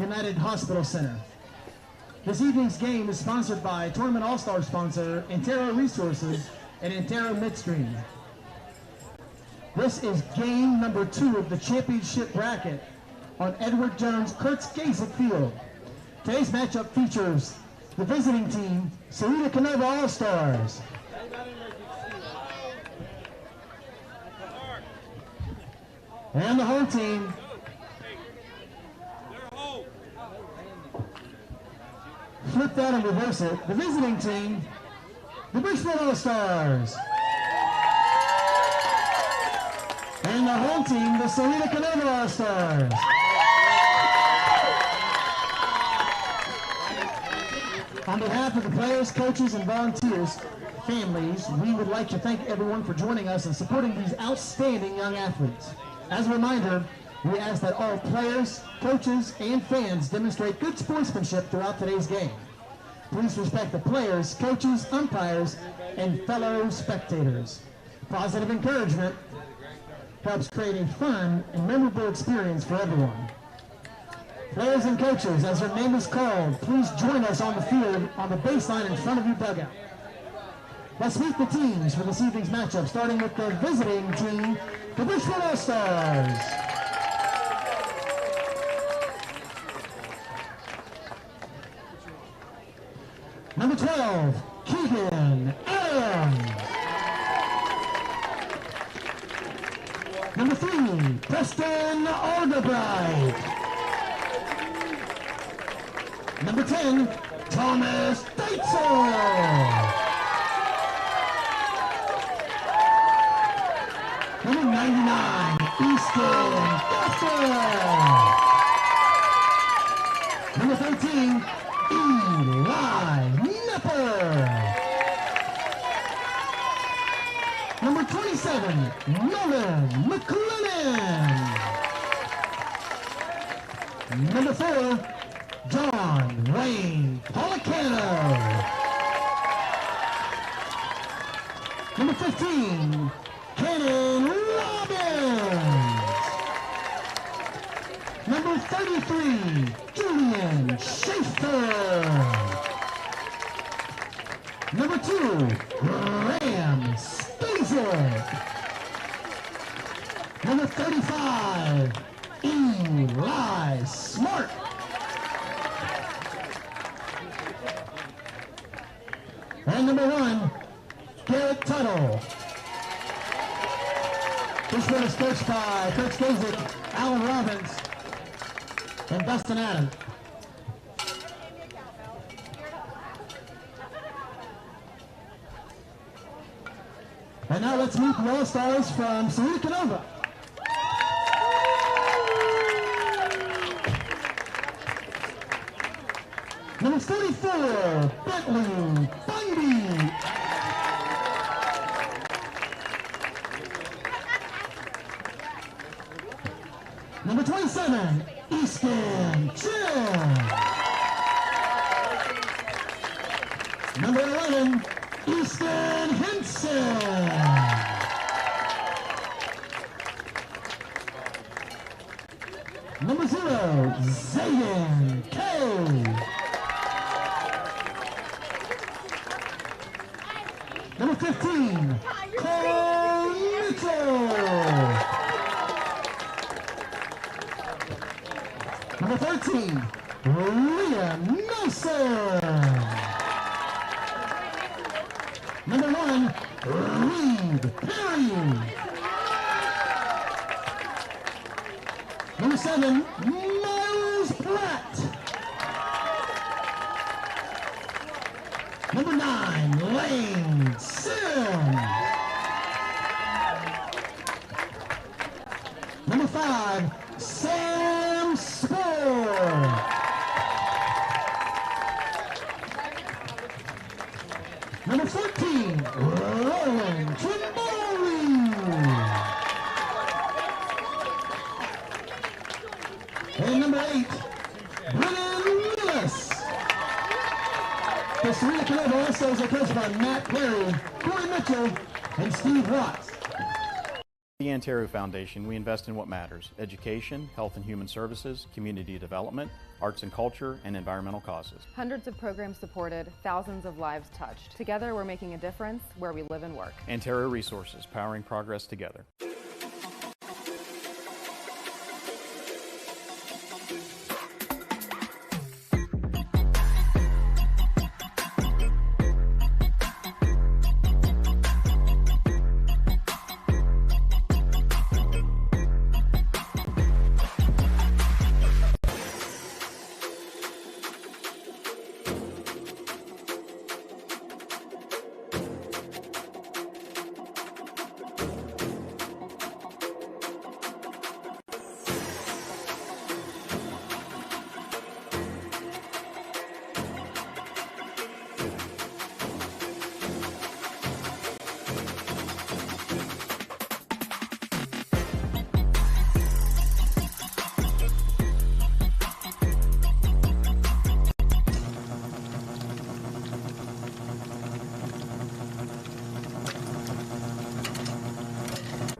United Hospital Center. This evening's game is sponsored by Tournament All-Star sponsor Intero Resources and Intero Midstream. This is game number 2 of the championship bracket on Edward Jones Kurtz-Gazik Field. Today's matchup features the visiting team, Ceredo-Kenova All-Stars. And the home team, flip that and reverse it, the visiting team, the Bridgeport All-Stars. And the home team, the Ceredo-Kenova All-Stars. On behalf of the players, coaches, and volunteers, families, we would like to thank everyone for joining us and supporting these outstanding young athletes. As a reminder, we ask that all players, coaches, and fans demonstrate good sportsmanship throughout today's game. Please respect the players, coaches, umpires, and fellow spectators. Positive encouragement helps create a fun and memorable experience for everyone. Players and coaches, as your name is called, please join us on the field on the baseline in front of your dugout. Let's meet the teams for this evening's matchup, starting with the visiting team, the Bridgeport All-Stars. Number 12, Keegan Adams. Number 3, Preston Alderbright. Number 10, Thomas Deitzel. Number 99, Easton Guthrie. Number 13, Eli Nepper. Number 27, Nolan McLennan. Number 4, John Wayne Policano. Number 15, Kenan Robbins. Number 33, Julian Schaefer. Number 2, Graham Spazek. Number 35, Eli Smart. And number 1, Garrett Tuttle. This one is coached by Kurtz-Gazik, Alan Robbins, and Dustin Adams. And now let's meet the All-Stars from Ceredo-Kenova. Number 44, Bentley Bundy. Number 27, Easton Jim. Number 11, Easton Henson. Number 0, Zayden K. Number 15, Cole Mitchell. Number 13, Liam Nelson. Number 1, Reed Perry. Number 7, Miles Pratt. Number 9, Lane Sims. Number 5, Sam Spore. Number 14, Roland Trimboli. And number 8, Brennan Lewis. The Ceredo-Kenova All-Stars are coached by Matt Perry, Corey Mitchell, and Steve Watts. The Antero Foundation, we invest in what matters: education, health and human services, community development, arts and culture, and environmental causes. Hundreds of programs supported, thousands of lives touched. Together, we're making a difference where we live and work. Antero Resources, powering progress together.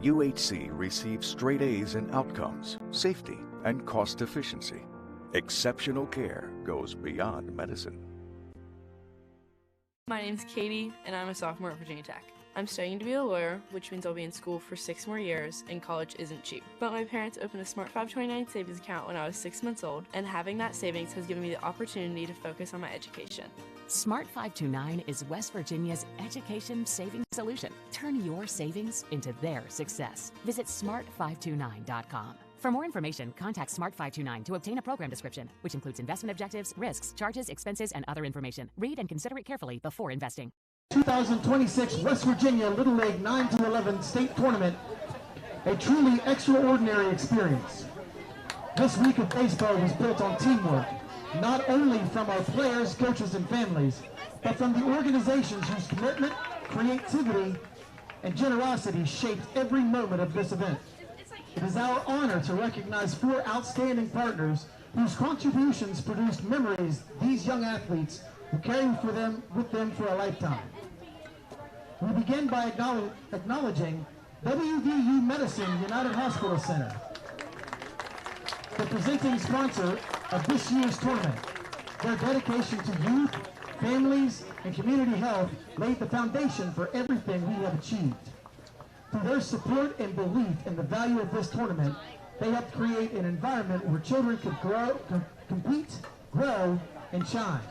UHC receives straight A's in outcomes, safety, and cost efficiency. Exceptional care goes beyond medicine. My name's Katie, and I'm a sophomore at Virginia Tech. I'm studying to be a lawyer, which means I'll be in school for 6 more years, and college isn't cheap. But my parents opened a Smart 529 savings account when I was 6 months old, and having that savings has given me the opportunity to focus on my education. Smart 529 is West Virginia's education savings solution. Turn your savings into their success. Visit smart529.com. For more information, contact Smart 529 to obtain a program description, which includes investment objectives, risks, charges, expenses, and other information. Read and consider it carefully before investing. 2026 West Virginia Little League 9-11 state tournament, a truly extraordinary experience. This week of baseball was built on teamwork, not only from our players, coaches, and families, but from the organizations whose commitment, creativity, and generosity shaped every moment of this event. It is our honor to recognize 4 outstanding partners whose contributions produced memories these young athletes will carry with them for a lifetime. We begin by acknowledging WVU Medicine United Hospital Center, the presenting sponsor of this year's tournament. Their dedication to youth, families, and community health laid the foundation for everything we have achieved. Through their support and belief in the value of this tournament, they helped create an environment where children could compete, grow, and shine.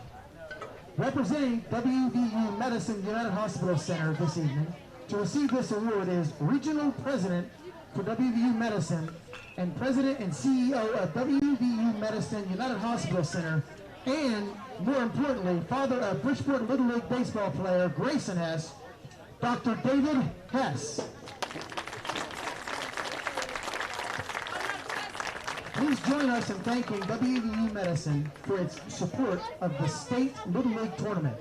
Representing WVU Medicine United Hospital Center this evening to receive this award is Regional President for WVU Medicine and President and CEO of WVU Medicine United Hospital Center, and more importantly, father of Bridgeport Little League baseball player Grayson Hess, Dr. David Hess. Please join us in thanking WVU Medicine for its support of the State Little League Tournament.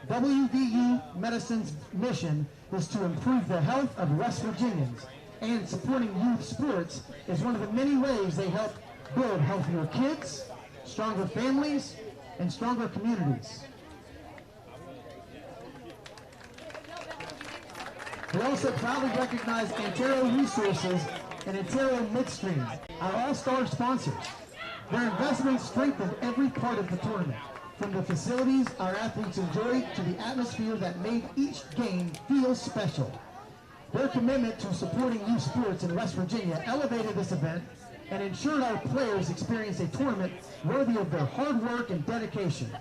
WVU Medicine's mission is to improve the health of West Virginians, and supporting youth sports is one of the many ways they help build healthier kids, stronger families, and stronger communities. We also proudly recognize Antero Resources and Antero Midstream, our all-star sponsors. Their investments strengthened every part of the tournament, from the facilities our athletes enjoyed to the atmosphere that made each game feel special. Their commitment to supporting youth sports in West Virginia elevated this event and ensured our players experienced a tournament worthy of their hard work and dedication.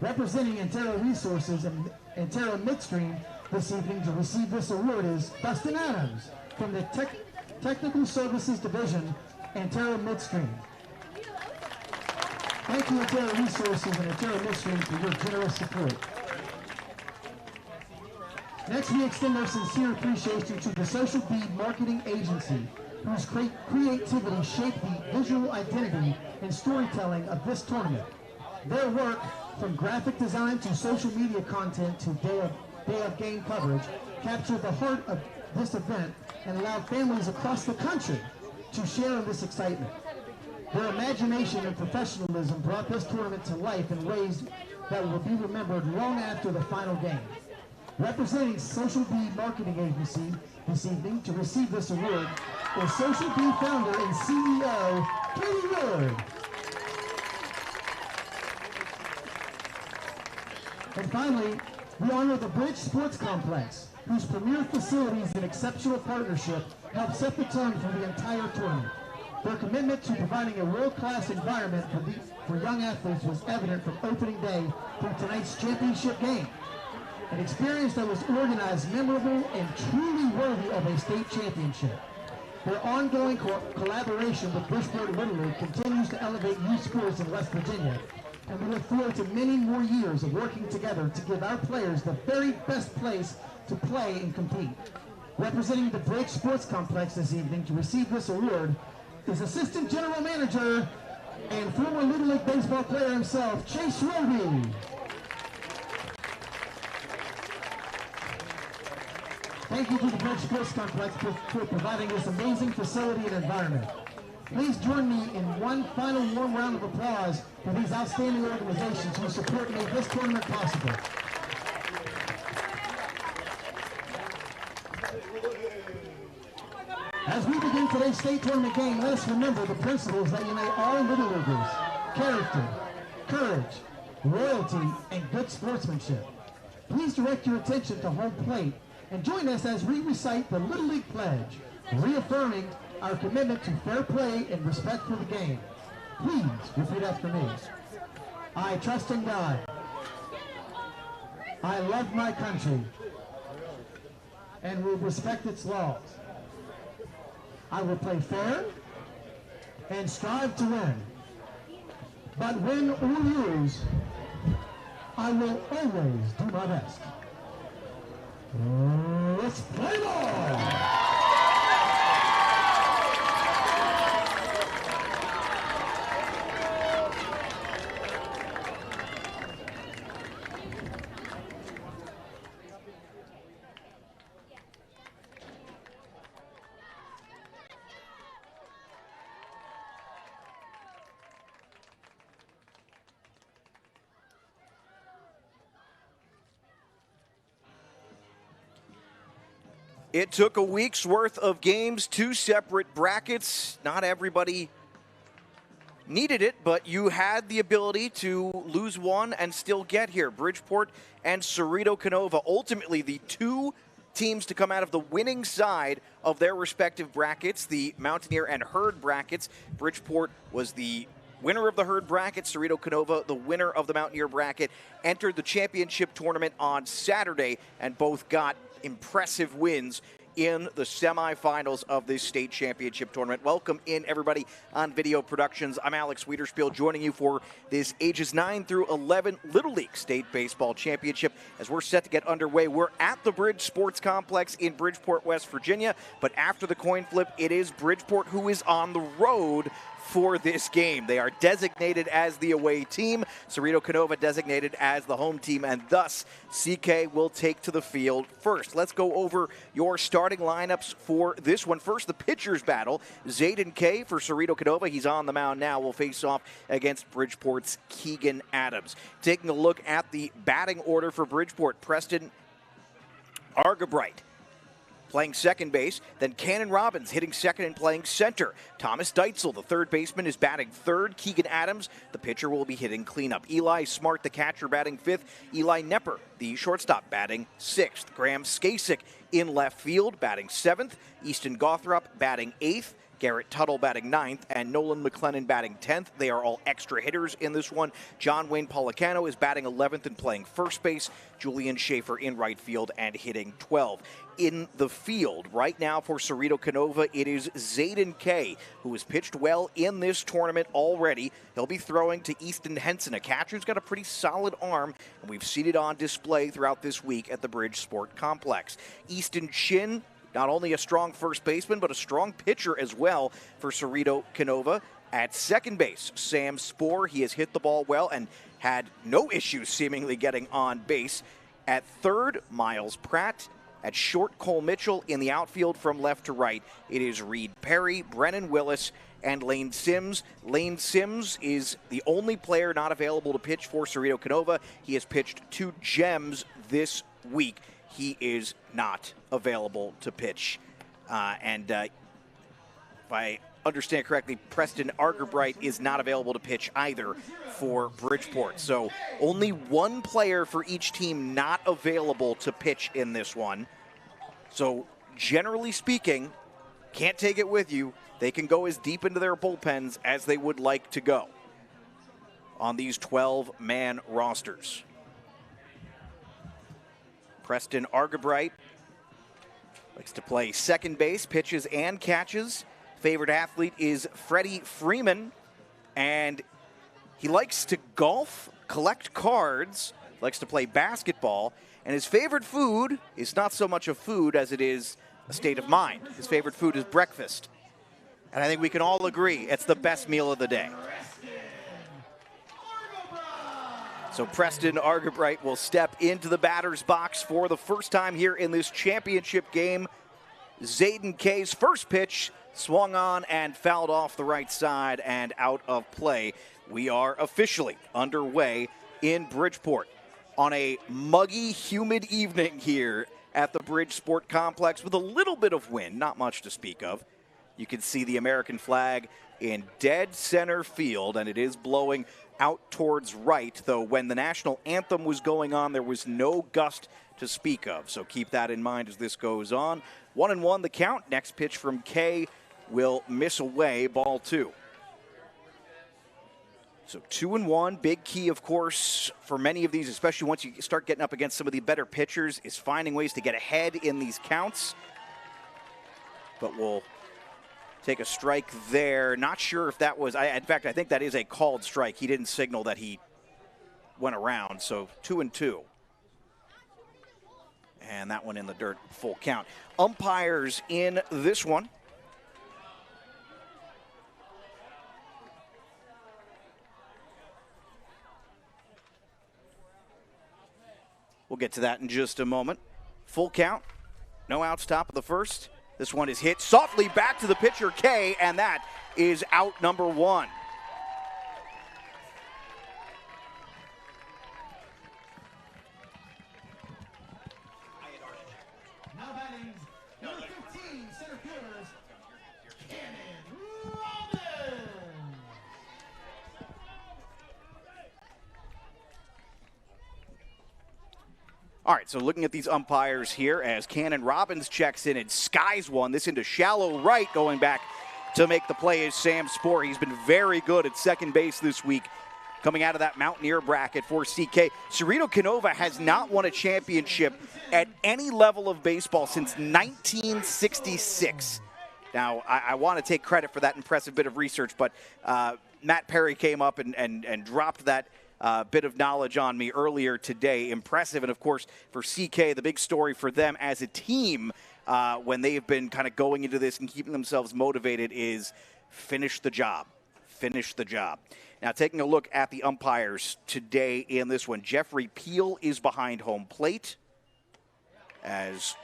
Representing Antero Resources and Antero Midstream this evening to receive this award is Dustin Adams from the Technical Services Division, Antero Midstream. Thank you, Antero Resources and Antero Midstream, for your generous support. Next, we extend our sincere appreciation to the Social Bead Marketing Agency, whose creativity shaped the visual identity and storytelling of this tournament. Their work, from graphic design to social media content to day of game coverage, captured the heart of this event and allowed families across the country to share in this excitement. Their imagination and professionalism brought this tournament to life in ways that will be remembered long after the final game. Representing Social B Marketing Agency this evening to receive this award is Social B founder and CEO, Katie Willard. And finally, we honor the Bridge Sports Complex, whose premier facilities and exceptional partnership helped set the tone for the entire tournament. Their commitment to providing a world-class environment for young athletes was evident from opening day through tonight's championship game. An experience that was organized, memorable, and truly worthy of a state championship. Their ongoing collaboration with Bridgeport Little League continues to elevate youth sports in West Virginia, and we look forward to many more years of working together to give our players the very best place to play and compete. Representing the Bridge Sports Complex this evening to receive this award is Assistant General Manager and former Little League baseball player himself, Chase Roby. Thank you to the Bridge Sports Complex for providing this amazing facility and environment. Please join me in one final warm round of applause for these outstanding organizations whose support made this tournament possible. As we begin today's state tournament game, let us remember the principles that unite all Little Leaguers: character, courage, loyalty, and good sportsmanship. Please direct your attention to home plate and join us as we recite the Little League Pledge, reaffirming our commitment to fair play and respect for the game. Please repeat after me. I trust in God. I love my country and will respect its laws. I will play fair and strive to win. But win or lose, I will always do my best. Let's play ball! It took a week's worth of games, 2 separate brackets. Not everybody needed it, but you had the ability to lose one and still get here. Bridgeport and Ceredo-Kenova, ultimately the 2 teams to come out of the winning side of their respective brackets, the Mountaineer and Herd brackets. Bridgeport was the winner of the Herd bracket. Ceredo-Kenova, the winner of the Mountaineer bracket, entered the championship tournament on Saturday, and both got impressive wins in the semifinals of this state championship tournament. Welcome in, everybody, on Video Productions. I'm Alex Wiederspiel, joining you for this ages 9 through 11 Little League State Baseball Championship. As we're set to get underway, we're at the Bridge Sports Complex in Bridgeport, West Virginia, but after the coin flip, it is Bridgeport who is on the road for this game. They are designated as the away team, Ceredo-Kenova designated as the home team, and thus CK will take to the field first. Let's go over your starting lineups for this one. First, the pitchers battle. Zayden K for Ceredo-Kenova, he's on the mound now, will face off against Bridgeport's Keegan Adams. Taking a look at the batting order for Bridgeport, Preston Argabright playing second base, then Cannon Robbins hitting second and playing center. Thomas Deitzel, the third baseman, is batting third. Keegan Adams, the pitcher, will be hitting cleanup. Eli Smart, the catcher, batting fifth. Eli Nepper, the shortstop, batting sixth. Graham Skasik in left field, batting seventh. Easton Gothrop batting eighth. Garrett Tuttle batting ninth, and Nolan McLennan batting 10th. They are all extra hitters in this one. John Wayne Policano is batting 11th and playing first base. Julian Schaefer in right field and hitting 12. In the field right now for Ceredo-Kenova, it is Zayden K, who has pitched well in this tournament already. He'll be throwing to Easton Henson, a catcher who's got a pretty solid arm, and we've seen it on display throughout this week at the Bridge Sport Complex. Easton Chin, not only a strong first baseman, but a strong pitcher as well for Ceredo-Kenova. At second base, Sam Spoor, he has hit the ball well and had no issues seemingly getting on base. At third, Miles Pratt. At short, Cole Mitchell. In the outfield from left to right, it is Reed Perry, Brennan Willis, and Lane Sims. Lane Sims is the only player not available to pitch for Ceredo-Kenova. He has pitched 2 gems this week. he is not available to pitch. If I understand correctly, Preston Argerbright is not available to pitch either for Bridgeport. So only one player for each team not available to pitch in this one. So generally speaking, can't take it with you. They can go as deep into their bullpens as they would like to go on these 12-man rosters. Preston Argerbright likes to play second base, pitches and catches. Favorite athlete is Freddie Freeman, and he likes to golf, collect cards, likes to play basketball, and his favorite food is not so much a food as it is a state of mind. His favorite food is breakfast, and I think we can all agree it's the best meal of the day. So Preston Argerbright will step into the batter's box for the first time here in this championship game. Zayden Kay's first pitch swung on and fouled off the right side and out of play. We are officially underway in Bridgeport on a muggy, humid evening here at the Bridgeport complex with a little bit of wind, not much to speak of. You can see the American flag in dead center field, and it is blowing out towards right, though when the national anthem was going on, there was no gust to speak of. So keep that in mind as this goes on. 1-1 the count. Next pitch from Kay will miss away, ball 2. So 2-1, big key, of course, for many of these, especially once you start getting up against some of the better pitchers, is finding ways to get ahead in these counts. But we'll take a strike there. Not sure if that was, in fact, I think that is a called strike. He didn't signal that he went around, so 2-2. And that one in the dirt, full count. Umpires in this one. We'll get to that in just a moment. Full count, no outs, top of the first. This one is hit softly back to the pitcher, Kay, and that is out number 1. Now batting, number 15, center fielders, Cannon Robbins. All right, so looking at these umpires here as Cannon Robbins checks in and skies one. This into shallow right, going back to make the play is Sam Spohr. He's been very good at second base this week, coming out of that Mountaineer bracket for CK. Ceredo-Kenova has not won a championship at any level of baseball since 1966. Now, I want to take credit for that impressive bit of research, but Matt Perry came up and dropped that bit of knowledge on me earlier today. Impressive. And of course, for CK, the big story for them as a team when they've been kind of going into this and keeping themselves motivated is finish the job. Finish the job. Now, taking a look at the umpires today in this one, Jeffrey Peel is behind home plate as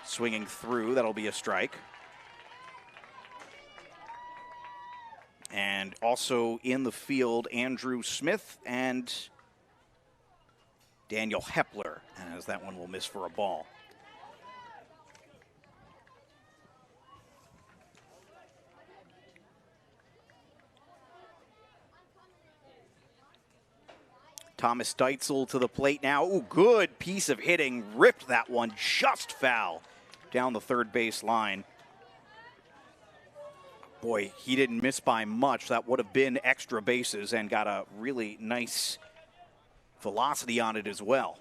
swinging through. That'll be a strike. And also in the field, Andrew Smith and Daniel Hepler, as that one will miss for a ball. Thomas Deitzel to the plate now. Ooh, good piece of hitting. Ripped that one just foul down the third base line. Boy, he didn't miss by much. That would have been extra bases and got a really nice velocity on it as well.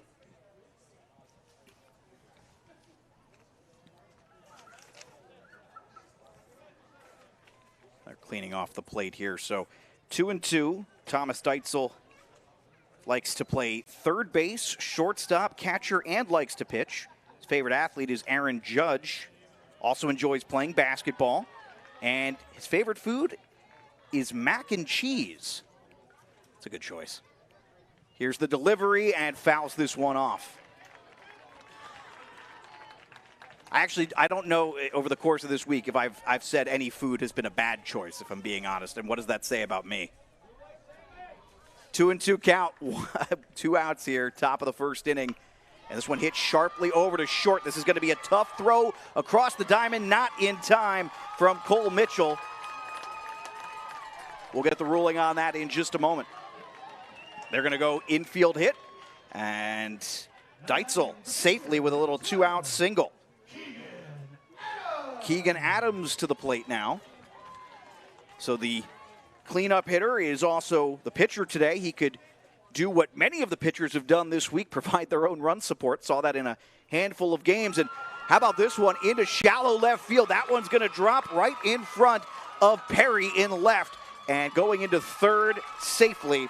They're cleaning off the plate here. So 2-2. Thomas Deitzel likes to play third base, shortstop, catcher, and likes to pitch. His favorite athlete is Aaron Judge. Also enjoys playing basketball. And his favorite food is mac and cheese. It's a good choice. Here's the delivery and fouls this one off. I don't know over the course of this week if I've said any food has been a bad choice, if I'm being honest. And what does that say about me? 2-2 count. 2 outs here, top of the first inning. And this one hit sharply over to short. This is going to be a tough throw across the diamond, not in time from Cole Mitchell. We'll get the ruling on that in just a moment. They're going to go infield hit, and Deitzel safely with a little 2-out single. Keegan Adams to the plate now. So the cleanup hitter is also the pitcher today. He could do what many of the pitchers have done this week, provide their own run support. Saw that in a handful of games. And how about this one into shallow left field? That one's going to drop right in front of Perry in left. And going into third safely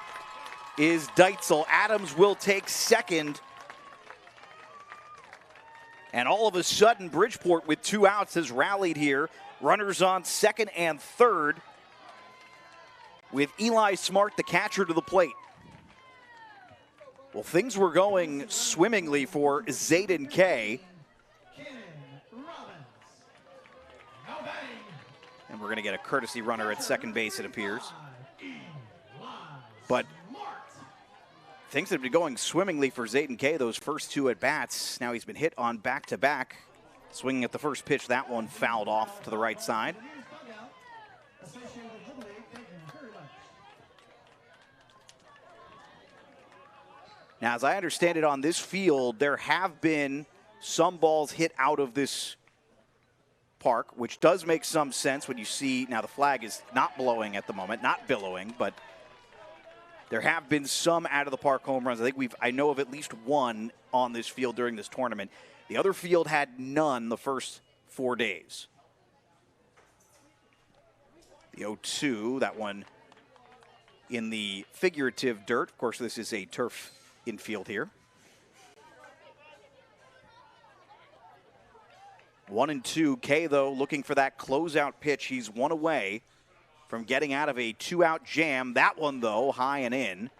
is Deitzel. Adams will take second. And all of a sudden, Bridgeport with 2 outs has rallied here. Runners on second and third with Eli Smart, the catcher, to the plate. Well, things were going swimmingly for Zayden Kay. And we're going to get a courtesy runner at second base, it appears. But things have been going swimmingly for Zayden Kay those first 2 at-bats. Now he's been hit on back-to-back. Swinging at the first pitch, that one fouled off to the right side. Now, as I understand it, on this field, there have been some balls hit out of this park, which does make some sense when you see, now the flag is not blowing at the moment, not billowing, but there have been some out of the park home runs. I know of at least one on this field during this tournament. The other field had none the first 4 days. The 0-2, that one in the figurative dirt. Of course, this is a turf infield here. 1-2. Kay, though, looking for that closeout pitch. He's 1 away from getting out of a 2-out jam. That one, though, high and in.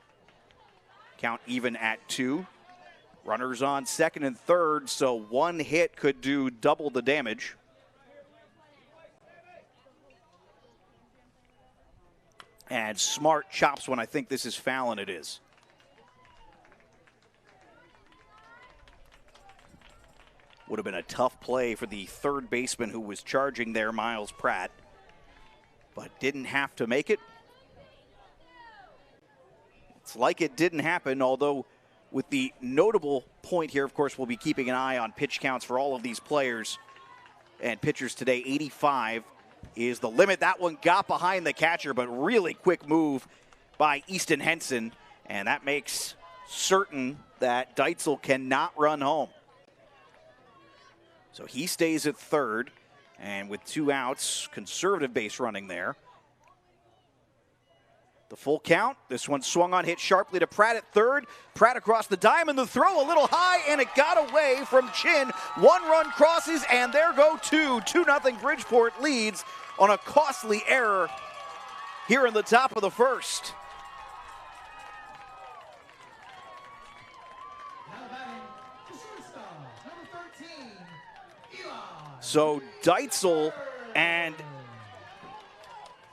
Count even at 2. Runners on second and third, so 1 hit could do double the damage. And Smart chops one. I think this is foul, and it is. Would have been a tough play for the third baseman who was charging there, Miles Pratt, but didn't have to make it. It's like it didn't happen, although with the notable point here, of course, we'll be keeping an eye on pitch counts for all of these players and pitchers today. 85 is the limit. That one got behind the catcher, but really quick move by Easton Henson, and that makes certain that Deitzel cannot run home. So he stays at third, and with 2 outs, conservative base running there. The full count. This one swung on, hit sharply to Pratt at third. Pratt across the diamond, the throw a little high, and it got away from Chin. 1 run crosses, and there go 2. 2-0 Bridgeport leads on a costly error here in the top of the first. So Deitzel and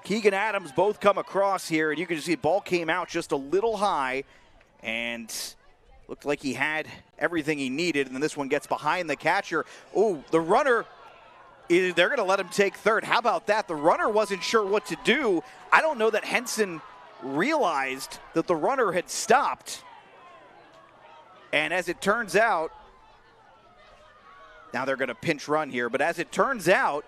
Keegan Adams both come across here, and you can see the ball came out just a little high and looked like he had everything he needed, and then this one gets behind the catcher. Oh, the runner, they're going to let him take third. How about that? The runner wasn't sure what to do. I don't know that Henson realized that the runner had stopped. And as it turns out, now they're going to pinch run here, but as it turns out,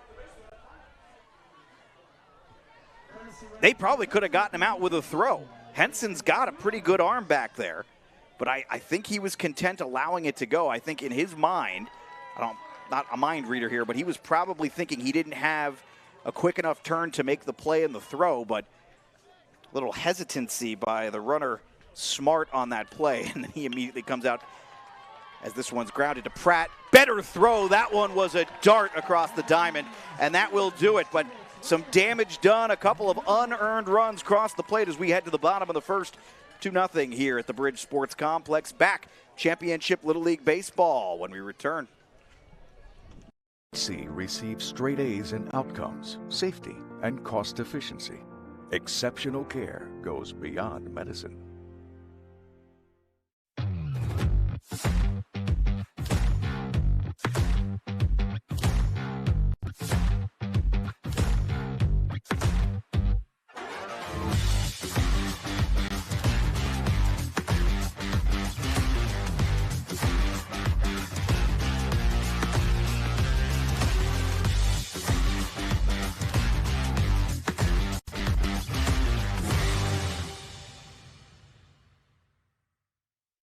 they probably could have gotten him out with a throw. Henson's got a pretty good arm back there, but I think he was content allowing it to go. I think in his mind, not a mind reader here, but he was probably thinking he didn't have a quick enough turn to make the play in the throw, but a little hesitancy by the runner Smart on that play, and then he immediately comes out as this one's grounded to Pratt. Better throw. That one was a dart across the diamond, and that will do it. But some damage done. A couple of unearned runs cross the plate as we head to the bottom of the first. 2-0 here at the Bridge Sports Complex. Back Championship Little League Baseball when we return. C receives straight A's in outcomes, safety, and cost efficiency. Exceptional care goes beyond medicine.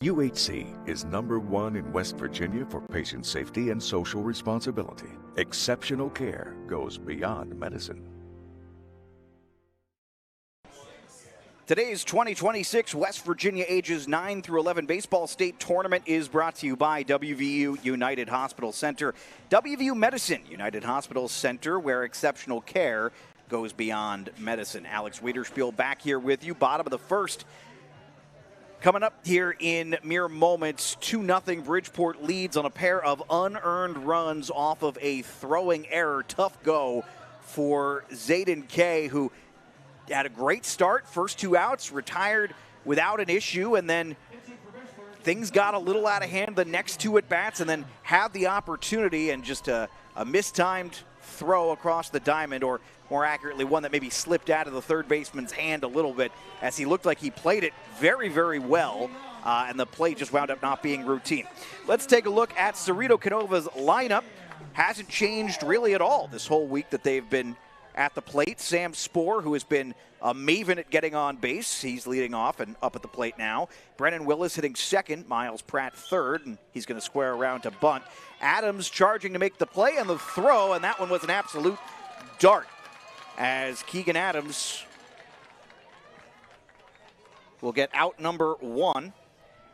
UHC is #1 in West Virginia for patient safety and social responsibility. Exceptional care goes beyond medicine. Today's 2026 West Virginia ages 9 through 11 baseball state tournament is brought to you by WVU United Hospital Center. WVU Medicine United Hospital Center, where exceptional care goes beyond medicine. Alex Wiederspiel back here with you. Bottom of the first. Coming up here in mere moments, 2-0 Bridgeport leads on a pair of unearned runs off of a throwing error. Tough go for Zayden Kay, who had a great start, first 2 outs, retired without an issue, and then things got a little out of hand the next 2 at-bats, and then had the opportunity, and just a mistimed throw across the diamond, or more accurately, one that maybe slipped out of the third baseman's hand a little bit, as he looked like he played it very, very well, and the play just wound up not being routine. Let's take a look at Ceredo-Kenova's lineup. Hasn't changed really at all this whole week that they've been at the plate. Sam Spohr, who has been a maven at getting on base, he's leading off and up at the plate now. Brennan Willis hitting second, Miles Pratt third, and he's going to square around to bunt. Adams charging to make the play and the throw, and that one was an absolute dart, as Keegan Adams will get out number 1.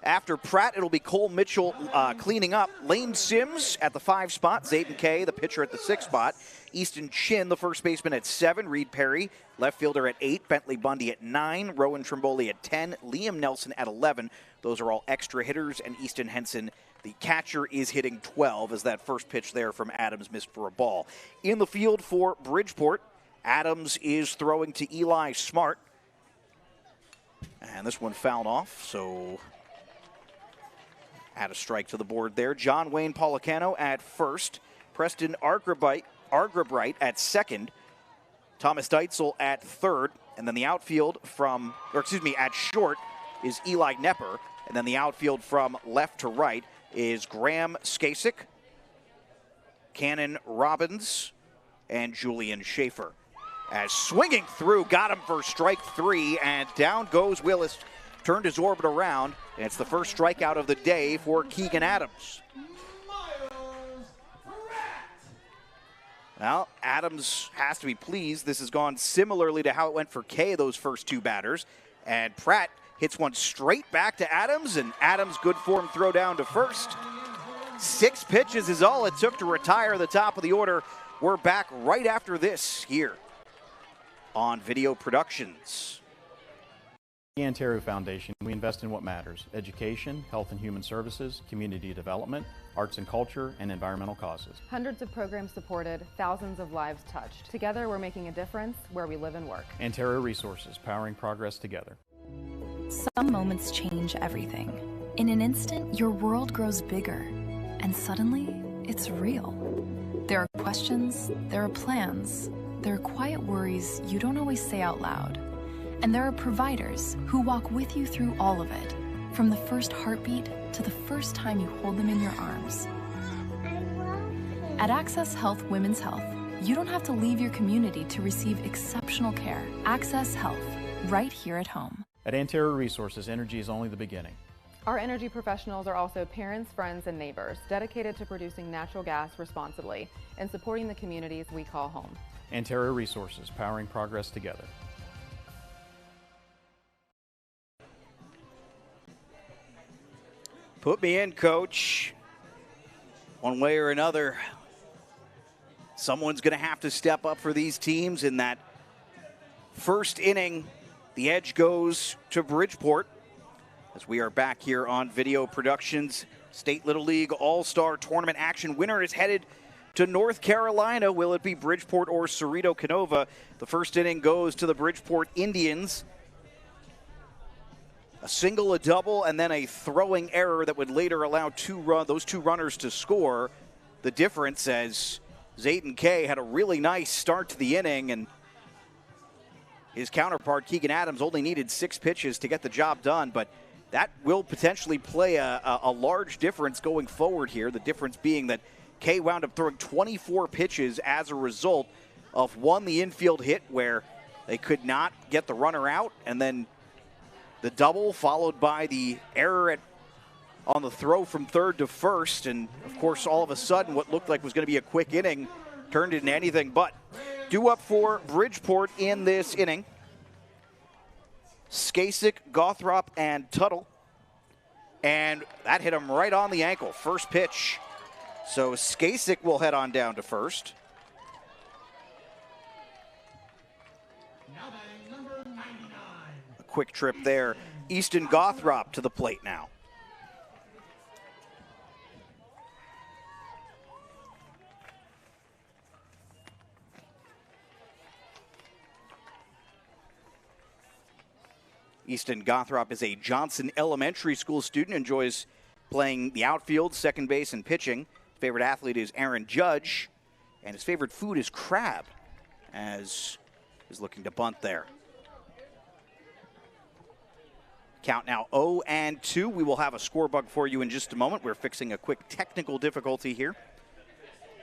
After Pratt, it'll be Cole Mitchell cleaning up. Lane Sims at the 5 spot. Zayden Kay, the pitcher, at the 6 spot. Easton Chin, the first baseman, at 7. Reed Perry, left fielder, at 8. Bentley Bundy at 9. Rowan Trimboli at 10. Liam Nelson at 11. Those are all extra hitters. And Easton Henson, the catcher, is hitting 12, as that first pitch there from Adams missed for a ball. In the field for Bridgeport, Adams is throwing to Eli Smart. And this one fouled off, so add a strike to the board there. John Wayne Policano at first. Preston Argrabright at second. Thomas Deitzel at third. And then the outfield at short is Eli Nepper. And then the outfield from left to right is Graham Skasik, Cannon Robbins, and Julian Schaefer. As swinging through, got him for strike 3, and down goes Willis. Turned his orbit around, and it's the first strikeout of the day for Keegan Adams. Well, Adams has to be pleased. This has gone similarly to how it went for Kay, those first 2 batters. And Pratt hits one straight back to Adams, and Adams, good form throw down to first. 6 pitches is all it took to retire the top of the order. We're back right after this here on Video Productions. The Ontario Foundation, we invest in what matters: education, health and human services, community development, arts and culture, and environmental causes. Hundreds of programs supported, thousands of lives touched. Together, we're making a difference where we live and work. Ontario Resources, powering progress together. Some moments change everything. In an instant, your world grows bigger, and suddenly, it's real. There are questions, there are plans, there are quiet worries you don't always say out loud. And there are providers who walk with you through all of it, from the first heartbeat to the first time you hold them in your arms. At Access Health Women's Health, you don't have to leave your community to receive exceptional care. Access Health, right here at home. At Ontario Resources, energy is only the beginning. Our energy professionals are also parents, friends, and neighbors, dedicated to producing natural gas responsibly and supporting the communities we call home. Ontario Resources, powering progress together. Put me in, coach. One way or another, someone's going to have to step up for these teams. In that first inning, the edge goes to Bridgeport, as we are back here on Video Productions. State Little League All-Star Tournament action. Winner is headed to North Carolina. Will it be Bridgeport or Ceredo-Kenova? The first inning goes to the Bridgeport Indians. A single, a double, and then a throwing error that would later allow those two runners to score. The difference, as Zayden Kay had a really nice start to the inning, and his counterpart, Keegan Adams, only needed 6 pitches to get the job done, but that will potentially play a large difference going forward here. The difference being that Kay wound up throwing 24 pitches as a result of, one, the infield hit where they could not get the runner out, and then the double followed by the error at on the throw from third to first. And, of course, all of a sudden what looked like was going to be a quick inning turned into anything but. Due up for Bridgeport in this inning, Skasik, Gothrop, and Tuttle. And that hit him right on the ankle. First pitch. So Skasik will head on down to first. A quick trip there. Easton Gothrop to the plate now. Easton Gothrop is a Johnson Elementary School student, enjoys playing the outfield, second base, and pitching. Favorite athlete is Aaron Judge, and his favorite food is crab, as is looking to bunt there. Count now 0-2. We will have a score bug for you in just a moment. We're fixing a quick technical difficulty here.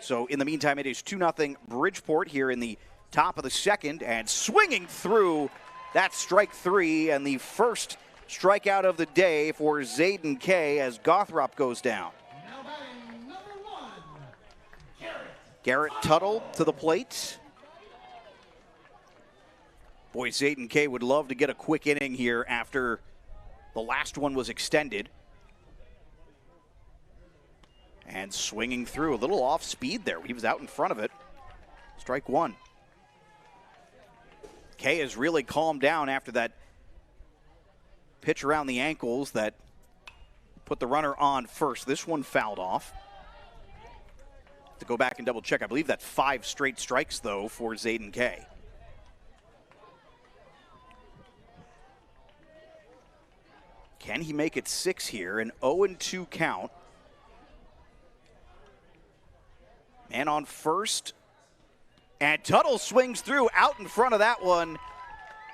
So in the meantime, it is 2-0 Bridgeport here in the top of the second, and swinging through. That's strike three, and the first strikeout of the day for Zayden Kay as Gothrop goes down. Now batting number 1, Garrett Tuttle to the plate. Boy, Zayden Kay would love to get a quick inning here after the last one was extended. And swinging through, a little off speed there. He was out in front of it. Strike one. Kay has really calmed down after that pitch around the ankles that put the runner on first. This one fouled off. To go back and double check, I believe that's 5 straight strikes, though, for Zayden Kay. Can he make it 6 here? An 0-2 count. Man on first. And Tuttle swings through out in front of that one.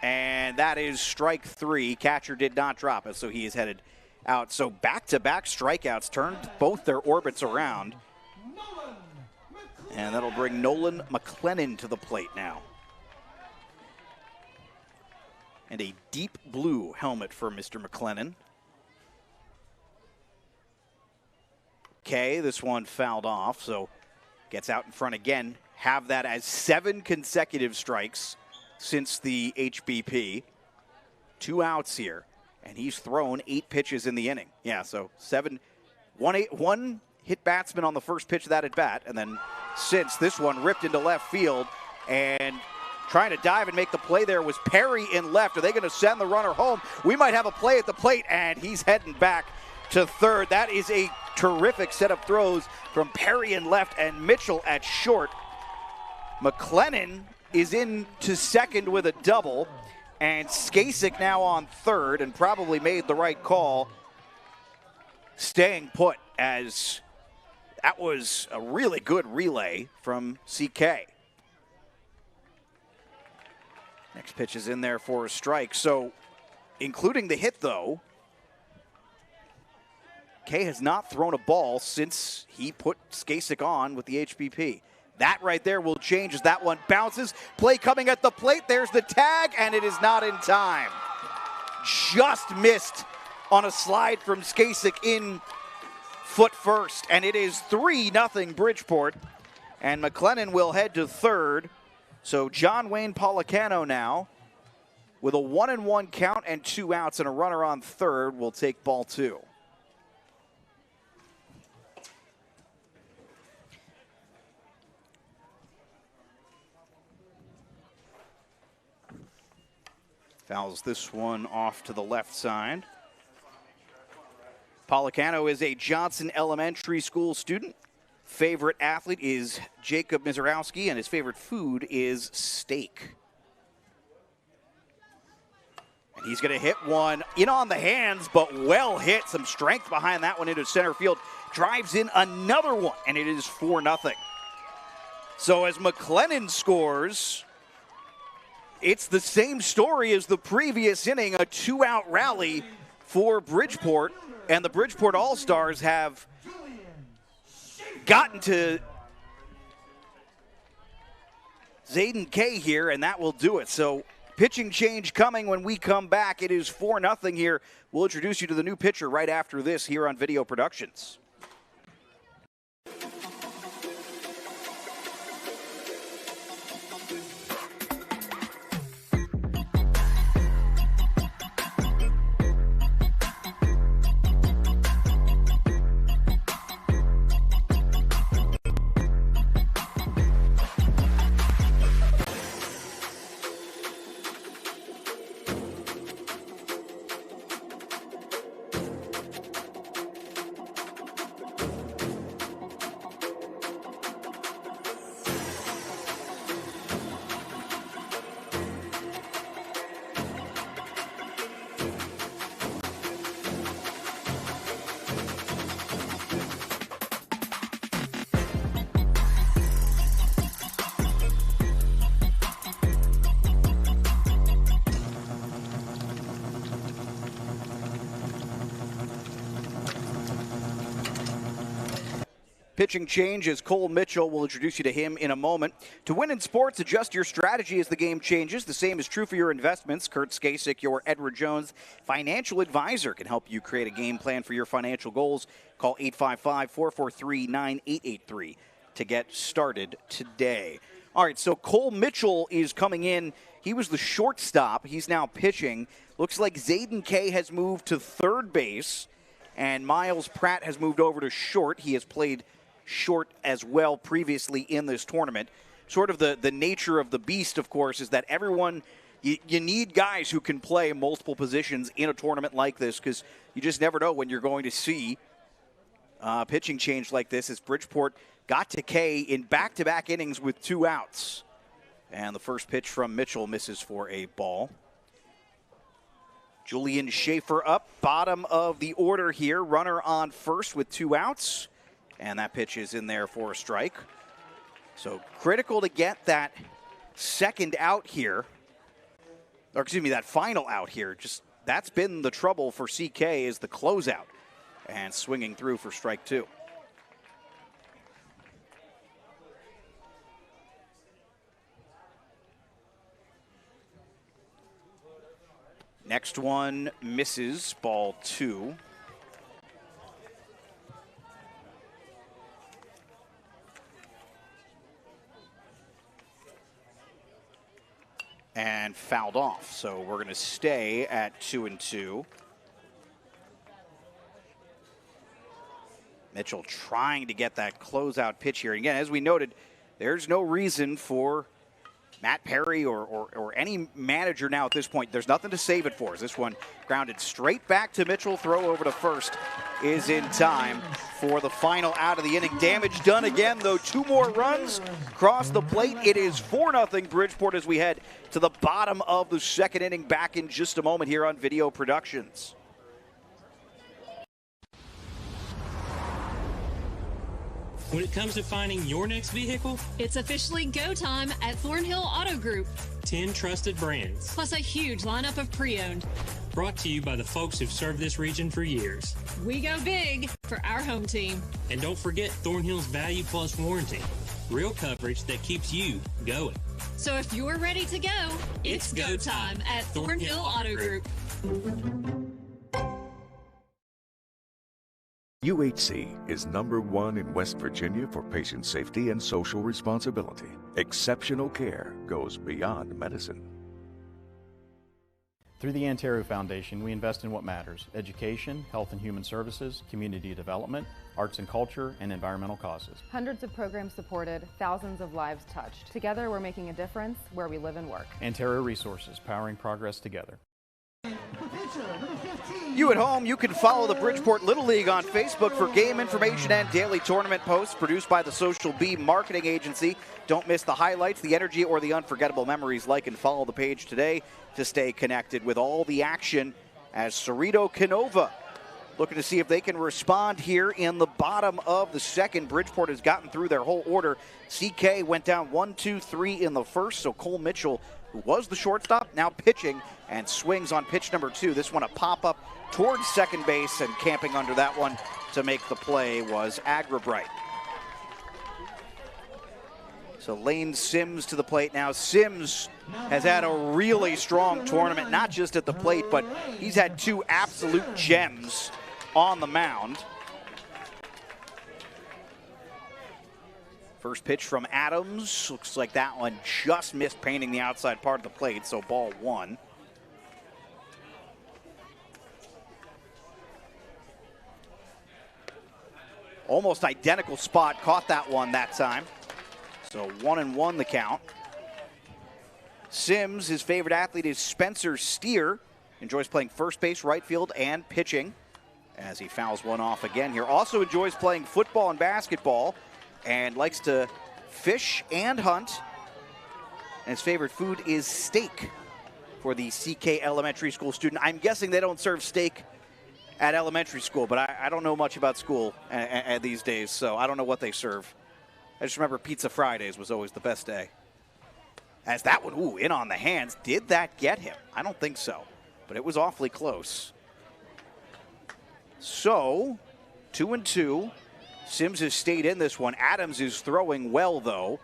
And that is strike 3. Catcher did not drop it, so he is headed out. So back-to-back strikeouts turned both their orbits around. And that'll bring Nolan McLennan to the plate now. And a deep blue helmet for Mr. McLennan. Okay, this one fouled off, so gets out in front again. Have that as 7 consecutive strikes since the HBP. 2 outs here, and he's thrown 8 pitches in the inning. Yeah, so 1 hit batsman on the first pitch of that at bat, and then since this one ripped into left field, and trying to dive and make the play there was Perry in left. Are they going to send the runner home? We might have a play at the plate, and he's heading back to third. That is a terrific set of throws from Perry in left and Mitchell at short. McLennan is in to second with a double, and Skasik now on third, and probably made the right call staying put, as that was a really good relay from CK. Next pitch is in there for a strike. So, including the hit, though, Kay has not thrown a ball since he put Skasik on with the HBP. That right there will change as that one bounces. Play coming at the plate. There's the tag, and it is not in time. Just missed on a slide from Skasik in foot first, and it is 3-0 Bridgeport. And McLennan will head to third. So John Wayne Policano now, with a 1-1 count and 2 outs and a runner on third, will take ball 2. Fouls this one off to the left side. Policano is a Johnson Elementary School student. Favorite athlete is Jacob Mizarowski, and his favorite food is steak. And he's going to hit one in on the hands, but well hit. Some strength behind that one into center field. Drives in another one, and it is 4-0. So as McLennan scores, it's the same story as the previous inning, a 2-out rally for Bridgeport, and the Bridgeport All-Stars have gotten to Zayden Kay here, and that will do it. So Pitching change coming when we come back. It is 4-0 here. We'll introduce you to the new pitcher right after this here on Video Productions. Pitching change is Cole Mitchell. We'll introduce you to him in a moment. To win in sports, adjust your strategy as the game changes. The same is true for your investments. Kurt Skasik, your Edward Jones financial advisor, can help you create a game plan for your financial goals. Call 855-443-9883 to get started today. All right, so Cole Mitchell is coming in. He was the shortstop. He's now pitching. Looks like Zayden Kay has moved to third base, and Miles Pratt has moved over to short. He has played short as well previously in this tournament. Sort of the nature of the beast, of course, is that everyone, you need guys who can play multiple positions in a tournament like this, because you just never know when you're going to see pitching change like this, as Bridgeport got to Kay in back-to-back innings with 2 outs. And the first pitch from Mitchell misses for a ball. Julian Schaefer up, bottom of the order here. Runner on first with 2 outs. And that pitch is in there for a strike. So critical to get that second out here. Or excuse me, that final out here. Just that's been the trouble for CK, is the closeout. And swinging through for strike 2. Next one misses, ball 2. And fouled off, so we're going to stay at 2-2. Mitchell trying to get that closeout pitch here. Again, as we noted, there's no reason for Matt Perry or any manager now at this point. There's nothing to save it for. As this one grounded straight back to Mitchell. Throw over to first is in time for the final out of the inning. Damage done again, though. 2 more runs across the plate. It is 4-0 Bridgeport as we head to the bottom of the second inning. Back in just a moment here on Video Productions. When it comes to finding your next vehicle, it's officially go time at Thornhill Auto Group. 10 trusted brands, plus a huge lineup of pre-owned. Brought to you by the folks who've served this region for years. We go big for our home team. And don't forget Thornhill's Value Plus warranty. Real coverage that keeps you going. So if you're ready to go, it's go time at Thornhill Auto Group. UHC is #1 in West Virginia for patient safety and social responsibility. Exceptional care goes beyond medicine. Through the Antero Foundation, we invest in what matters: education, health and human services, community development, arts and culture, and environmental causes. Hundreds of programs supported, thousands of lives touched. Together, we're making a difference where we live and work. Antero Resources, powering progress together. You at home, you can follow the Bridgeport Little League on Facebook for game information and daily tournament posts produced by the Social Bee Marketing Agency. Don't miss the highlights, the energy, or the unforgettable memories. Like and follow the page today to stay connected with all the action as Ceredo-Kenova looking to see if they can respond here in the bottom of the second. Bridgeport has gotten through their whole order. CK went down 1-2-3 in the first, so Cole Mitchell, who was the shortstop, now pitching and swings on pitch number 2. This one a pop-up towards second base, and camping under that one to make the play was Agrabright. So Lane Sims to the plate now. Sims has had a really strong tournament, not just at the plate, but he's had two absolute gems on the mound. First pitch from Adams. Looks like that one just missed painting the outside part of the plate, so ball one. Almost identical spot, caught that one that time. So 1-1 the count. Sims, his favorite athlete is Spencer Steer. Enjoys playing first base, right field, and pitching as he fouls one off again here. Also enjoys playing football and basketball and likes to fish and hunt. And his favorite food is steak for the CK Elementary School student. I'm guessing they don't serve steak at elementary school, but I don't know much about school these days, so I don't know what they serve. I just remember Pizza Fridays was always the best day. As that one, ooh, in on the hands. Did that get him? I don't think so, but it was awfully close. So, 2-2. Sims has stayed in this one. Adams is throwing well, though,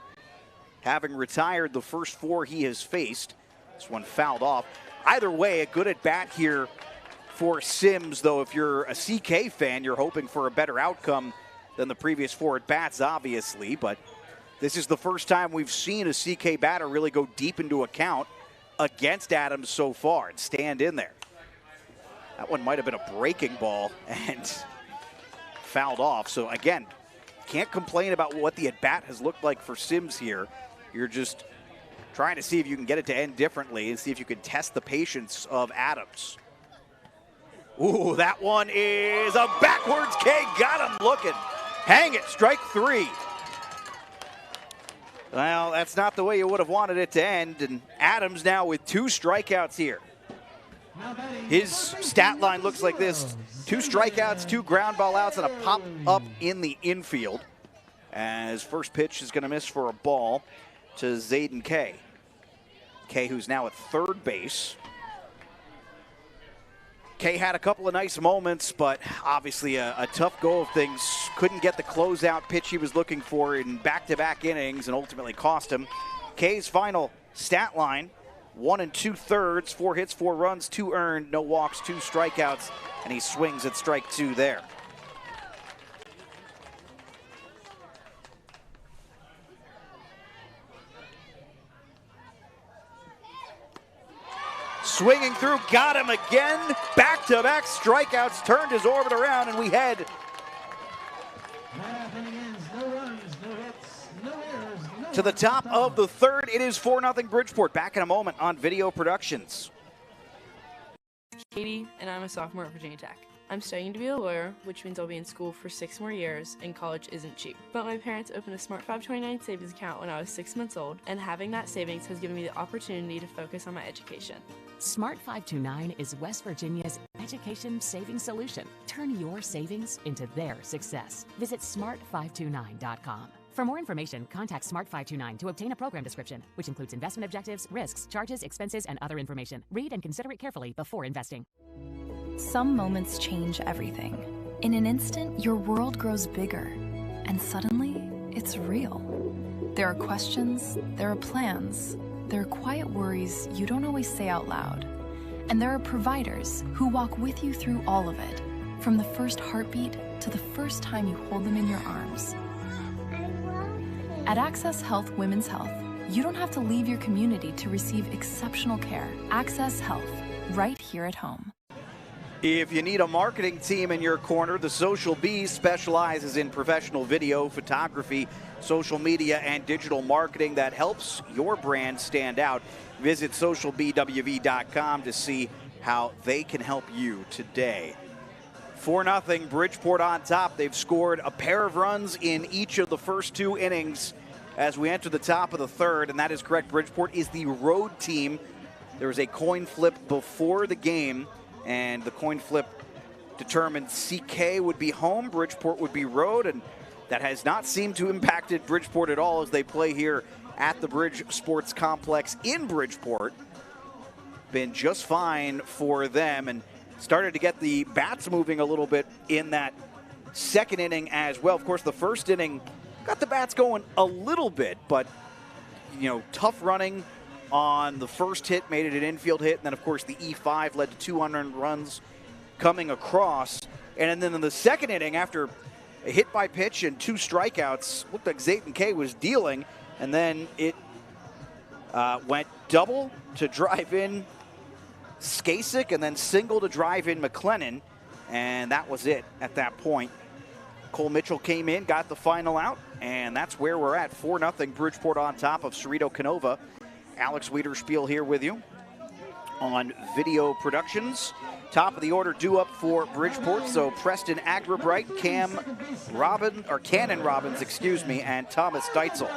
having retired the first four he has faced. This one fouled off. Either way, a good at-bat here for Sims, though. If you're a CK fan, you're hoping for a better outcome than the previous four at-bats, obviously, but this is the first time we've seen a CK batter really go deep into a count against Adams so far and stand in there. That one might have been a breaking ball and fouled off. So again, can't complain about what the at-bat has looked like for Sims here. You're just trying to see if you can get it to end differently and see if you can test the patience of Adams. Ooh, that one is a backwards K. Got him looking. Hang it, strike three. Well, that's not the way you would have wanted it to end, and Adams now with 2 strikeouts here. His stat line looks like this: 2 strikeouts, 2 ground ball outs, and a pop up in the infield. As first pitch is going to miss for a ball to Zayden Kay. Kay, who's now at third base. Kay had a couple of nice moments, but obviously a tough go of things. Couldn't get the closeout pitch he was looking for in back-to-back innings and ultimately cost him. Kay's final stat line: 1 2/3, 4 hits, 4 runs, 2 earned, no walks, 2 strikeouts, and he swings at strike 2 there. Swinging through, got him again. Back-to-back strikeouts, turned his orbit around, and we head to the top of the third. It is 4-0 Bridgeport. Back in a moment on Video Productions. Katie, and I'm a sophomore at Virginia Tech. I'm studying to be a lawyer, which means I'll be in school for 6 more years, and college isn't cheap. But my parents opened a Smart 529 savings account when I was 6 months old, and having that savings has given me the opportunity to focus on my education. Smart 529 is West Virginia's education savings solution. Turn your savings into their success. Visit smart529.com. For more information, contact Smart 529 to obtain a program description, which includes investment objectives, risks, charges, expenses, and other information. Read and consider it carefully before investing. Some moments change everything. In an instant, your world grows bigger, and suddenly, it's real. There are questions, there are plans, there are quiet worries you don't always say out loud. And there are providers who walk with you through all of it, from the first heartbeat to the first time you hold them in your arms. At Access Health Women's Health, you don't have to leave your community to receive exceptional care. Access Health, right here at home. If you need a marketing team in your corner, the Social Bee specializes in professional video, photography, social media, and digital marketing that helps your brand stand out. Visit socialbwv.com to see how they can help you today. 4-0 Bridgeport on top. They've scored a pair of runs in each of the first 2 innings as we enter the top of the third, and that is correct. Bridgeport is the road team. There was a coin flip before the game, and the coin flip determined CK would be home, Bridgeport would be road, and that has not seemed to impacted Bridgeport at all as they play here at the Bridge Sports Complex in Bridgeport. Been just fine for them, and started to get the bats moving a little bit in that second inning as well. Of course, the first inning got the bats going a little bit, but tough running on the first hit, made it an infield hit. And then, of course, the E5 led to 2 unearned runs coming across. And then in the second inning, after a hit by pitch and 2 strikeouts, looked like Zayton K was dealing. And then it went double to drive in Skasik and then single to drive in McLennan. And that was it at that point. Cole Mitchell came in, got the final out, and that's where we're at. 4-0 Bridgeport on top of Ceredo-Kenova. Alex Wiederspiel here with you on video productions. Top of the order due up for Bridgeport. So Preston Agrabright, Cannon Robbins, and Thomas Deitzel.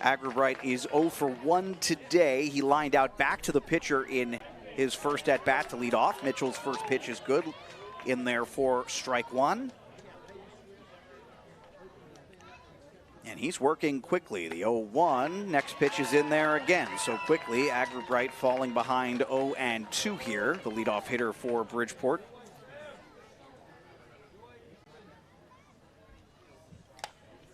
Agrabright is 0 for 1 today. He lined out back to the pitcher in his first at-bat to lead off. Mitchell's first pitch is good in there for strike 1. And he's working quickly. The 0-1, next pitch is in there again. So quickly, Agrabright falling behind 0-2 here, the leadoff hitter for Bridgeport.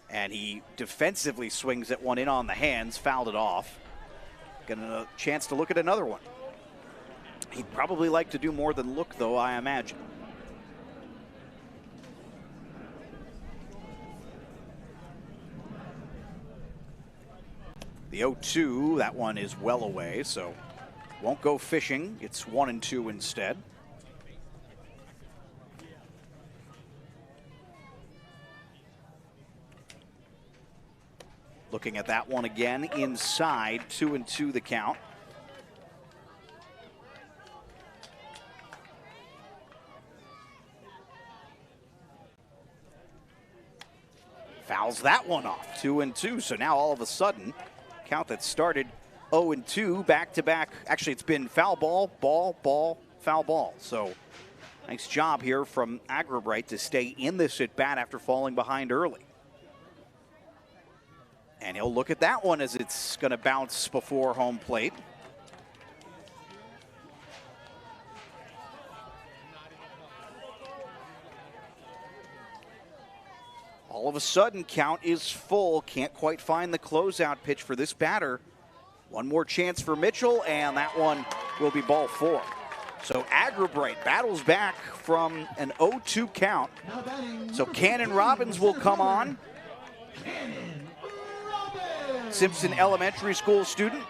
And he defensively swings at one in on the hands, fouled it off. Getting a chance to look at another one. He'd probably like to do more than look, though, I imagine. The 0-2, that one is well away, so won't go fishing. It's 1-2 instead. Looking at that one again, inside, 2-2 the count. Fouls that one off, 2-2. So now all of a sudden, count that started 0-2, back-to-back. Actually, it's been foul ball, ball, foul ball. So nice job here from Agrabright to stay in this at-bat after falling behind early. And he'll look at that one as it's going to bounce before home plate. All of a sudden, count is full. Can't quite find the closeout pitch for this batter. One more chance for Mitchell, and that one will be ball 4. So Agrabright battles back from an 0-2 count. So Cannon Robbins will come on. Simpson Elementary School student.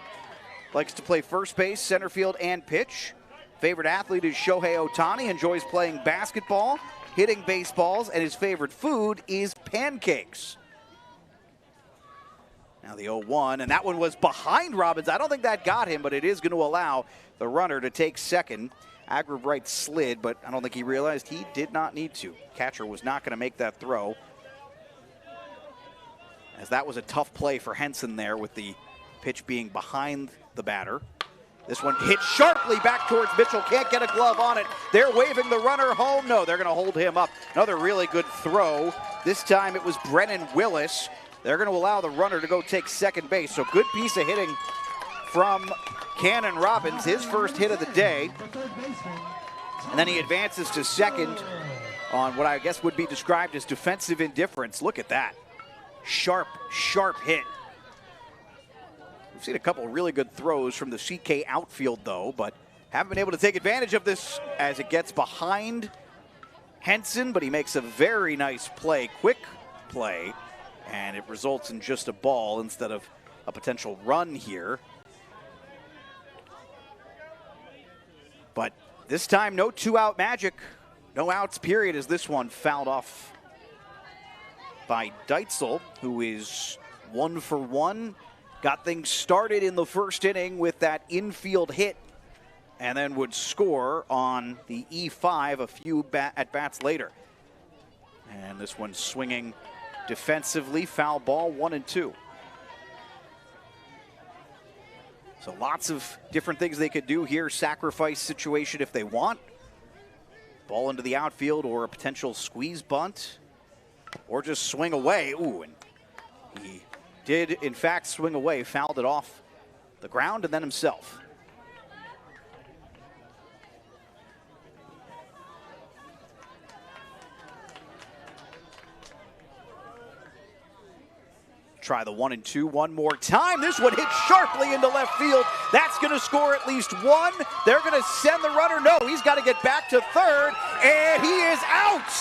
Likes to play first base, center field, and pitch. Favorite athlete is Shohei Ohtani. Enjoys playing basketball, hitting baseballs, and his favorite food is pancakes. Now the 0-1, and that one was behind Robbins. I don't think that got him, but it is going to allow the runner to take second. Agrabright slid, but I don't think he realized he did not need to. Catcher was not going to make that throw, as that was a tough play for Henson there with the pitch being behind the batter. This one hit sharply back towards Mitchell. Can't get a glove on it. They're waving the runner home. No, they're going to hold him up. Another really good throw. This time it was Brennan Willis. They're going to allow the runner to go take second base. So good piece of hitting from Cannon Robbins, his first hit of the day. And then he advances to second on what I guess would be described as defensive indifference. Look at that. Sharp hit. We've seen a couple really good throws from the CK outfield, though, but haven't been able to take advantage of this as it gets behind Henson, but he makes a very nice play, quick play, and it results in just a ball instead of a potential run here. But this time, no two-out magic. No outs, period, as this one fouled off by Deitzel, who is 1 for 1. Got things started in the first inning with that infield hit, and then would score on the E5 a few at-bats later. And this one swinging defensively, foul ball, 1-2. So lots of different things they could do here. Sacrifice situation if they want. Ball into the outfield or a potential squeeze bunt. Or just swing away. Ooh, and he did, in fact, swing away, fouled it off the ground and then himself. Try the 1-2 one more time. This one hits sharply into left field. That's going to score at least one. They're going to send the runner. No, he's got to get back to third, and he is out.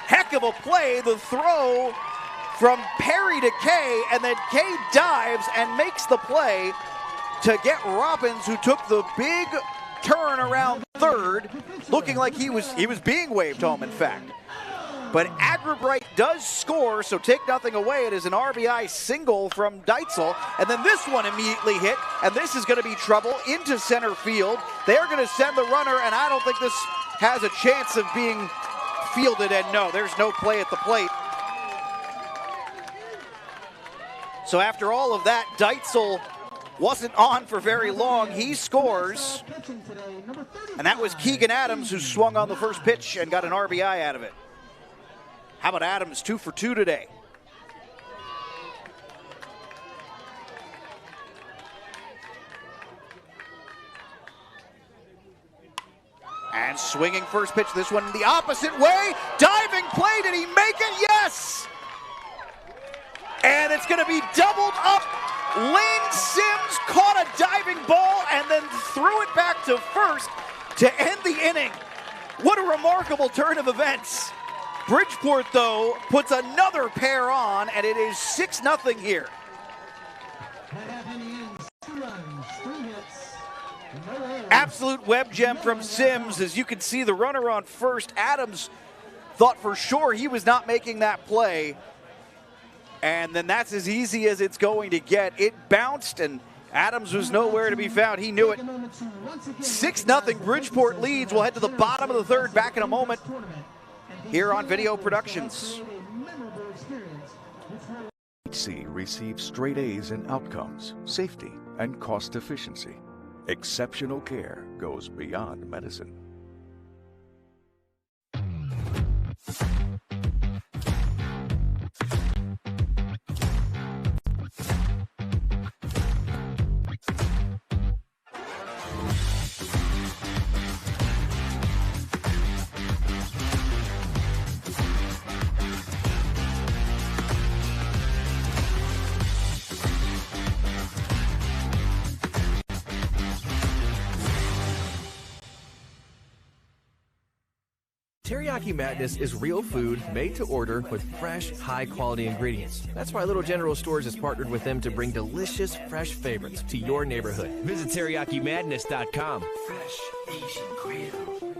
Heck of a play. The throw from Perry to Kay, and then Kay dives and makes the play to get Robbins, who took the big turn around third, looking like he was being waved home, in fact. But Agribright does score, so take nothing away. It is an RBI single from Deitzel. And then this one immediately hit, and this is going to be trouble into center field. They're going to send the runner, and I don't think this has a chance of being fielded. And no, there's no play at the plate. So after all of that, Deitzel wasn't on for very long. He scores. And that was Keegan Adams, who swung on the first pitch and got an RBI out of it. How about Adams, 2 for 2 today? And swinging first pitch, this one the opposite way. Diving play, did he make it? Yes! And it's going to be doubled up. Lane Sims caught a diving ball and then threw it back to first to end the inning. What a remarkable turn of events. Bridgeport, though, puts another pair on, and it is 6-0 here. Absolute web gem from Sims. As you can see, the runner on first. Adams thought for sure he was not making that play. And then that's as easy as it's going to get. It bounced, and Adams was nowhere to be found. He knew it. 6-0, Bridgeport leads. We'll head to the bottom of the third back in a moment here on Video Productions. HC receives straight A's in outcomes, safety, and cost efficiency. Exceptional care goes beyond medicine. Teriyaki Madness is real food made to order with fresh, high-quality ingredients. That's why Little General Stores has partnered with them to bring delicious, fresh favorites to your neighborhood. Visit TeriyakiMadness.com. Fresh Asian Creole.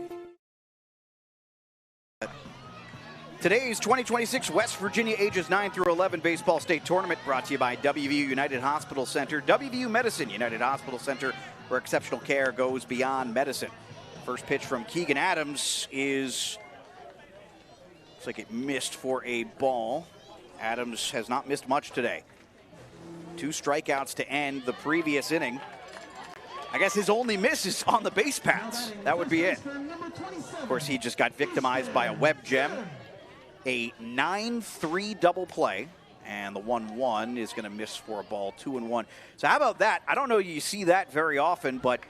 Today's 2026 West Virginia ages 9 through 11 baseball state tournament brought to you by WVU United Hospital Center. WVU Medicine United Hospital Center, where exceptional care goes beyond medicine. First pitch from Keegan Adams is, looks like it missed for a ball. Adams has not missed much today. 2 strikeouts to end the previous inning. I guess his only miss is on the base paths. That would be it. Of course, he just got victimized by a web gem. A 9-3 double play, and the 1-1 is going to miss for a ball, 2-1. So how about that? I don't know you see that very often, but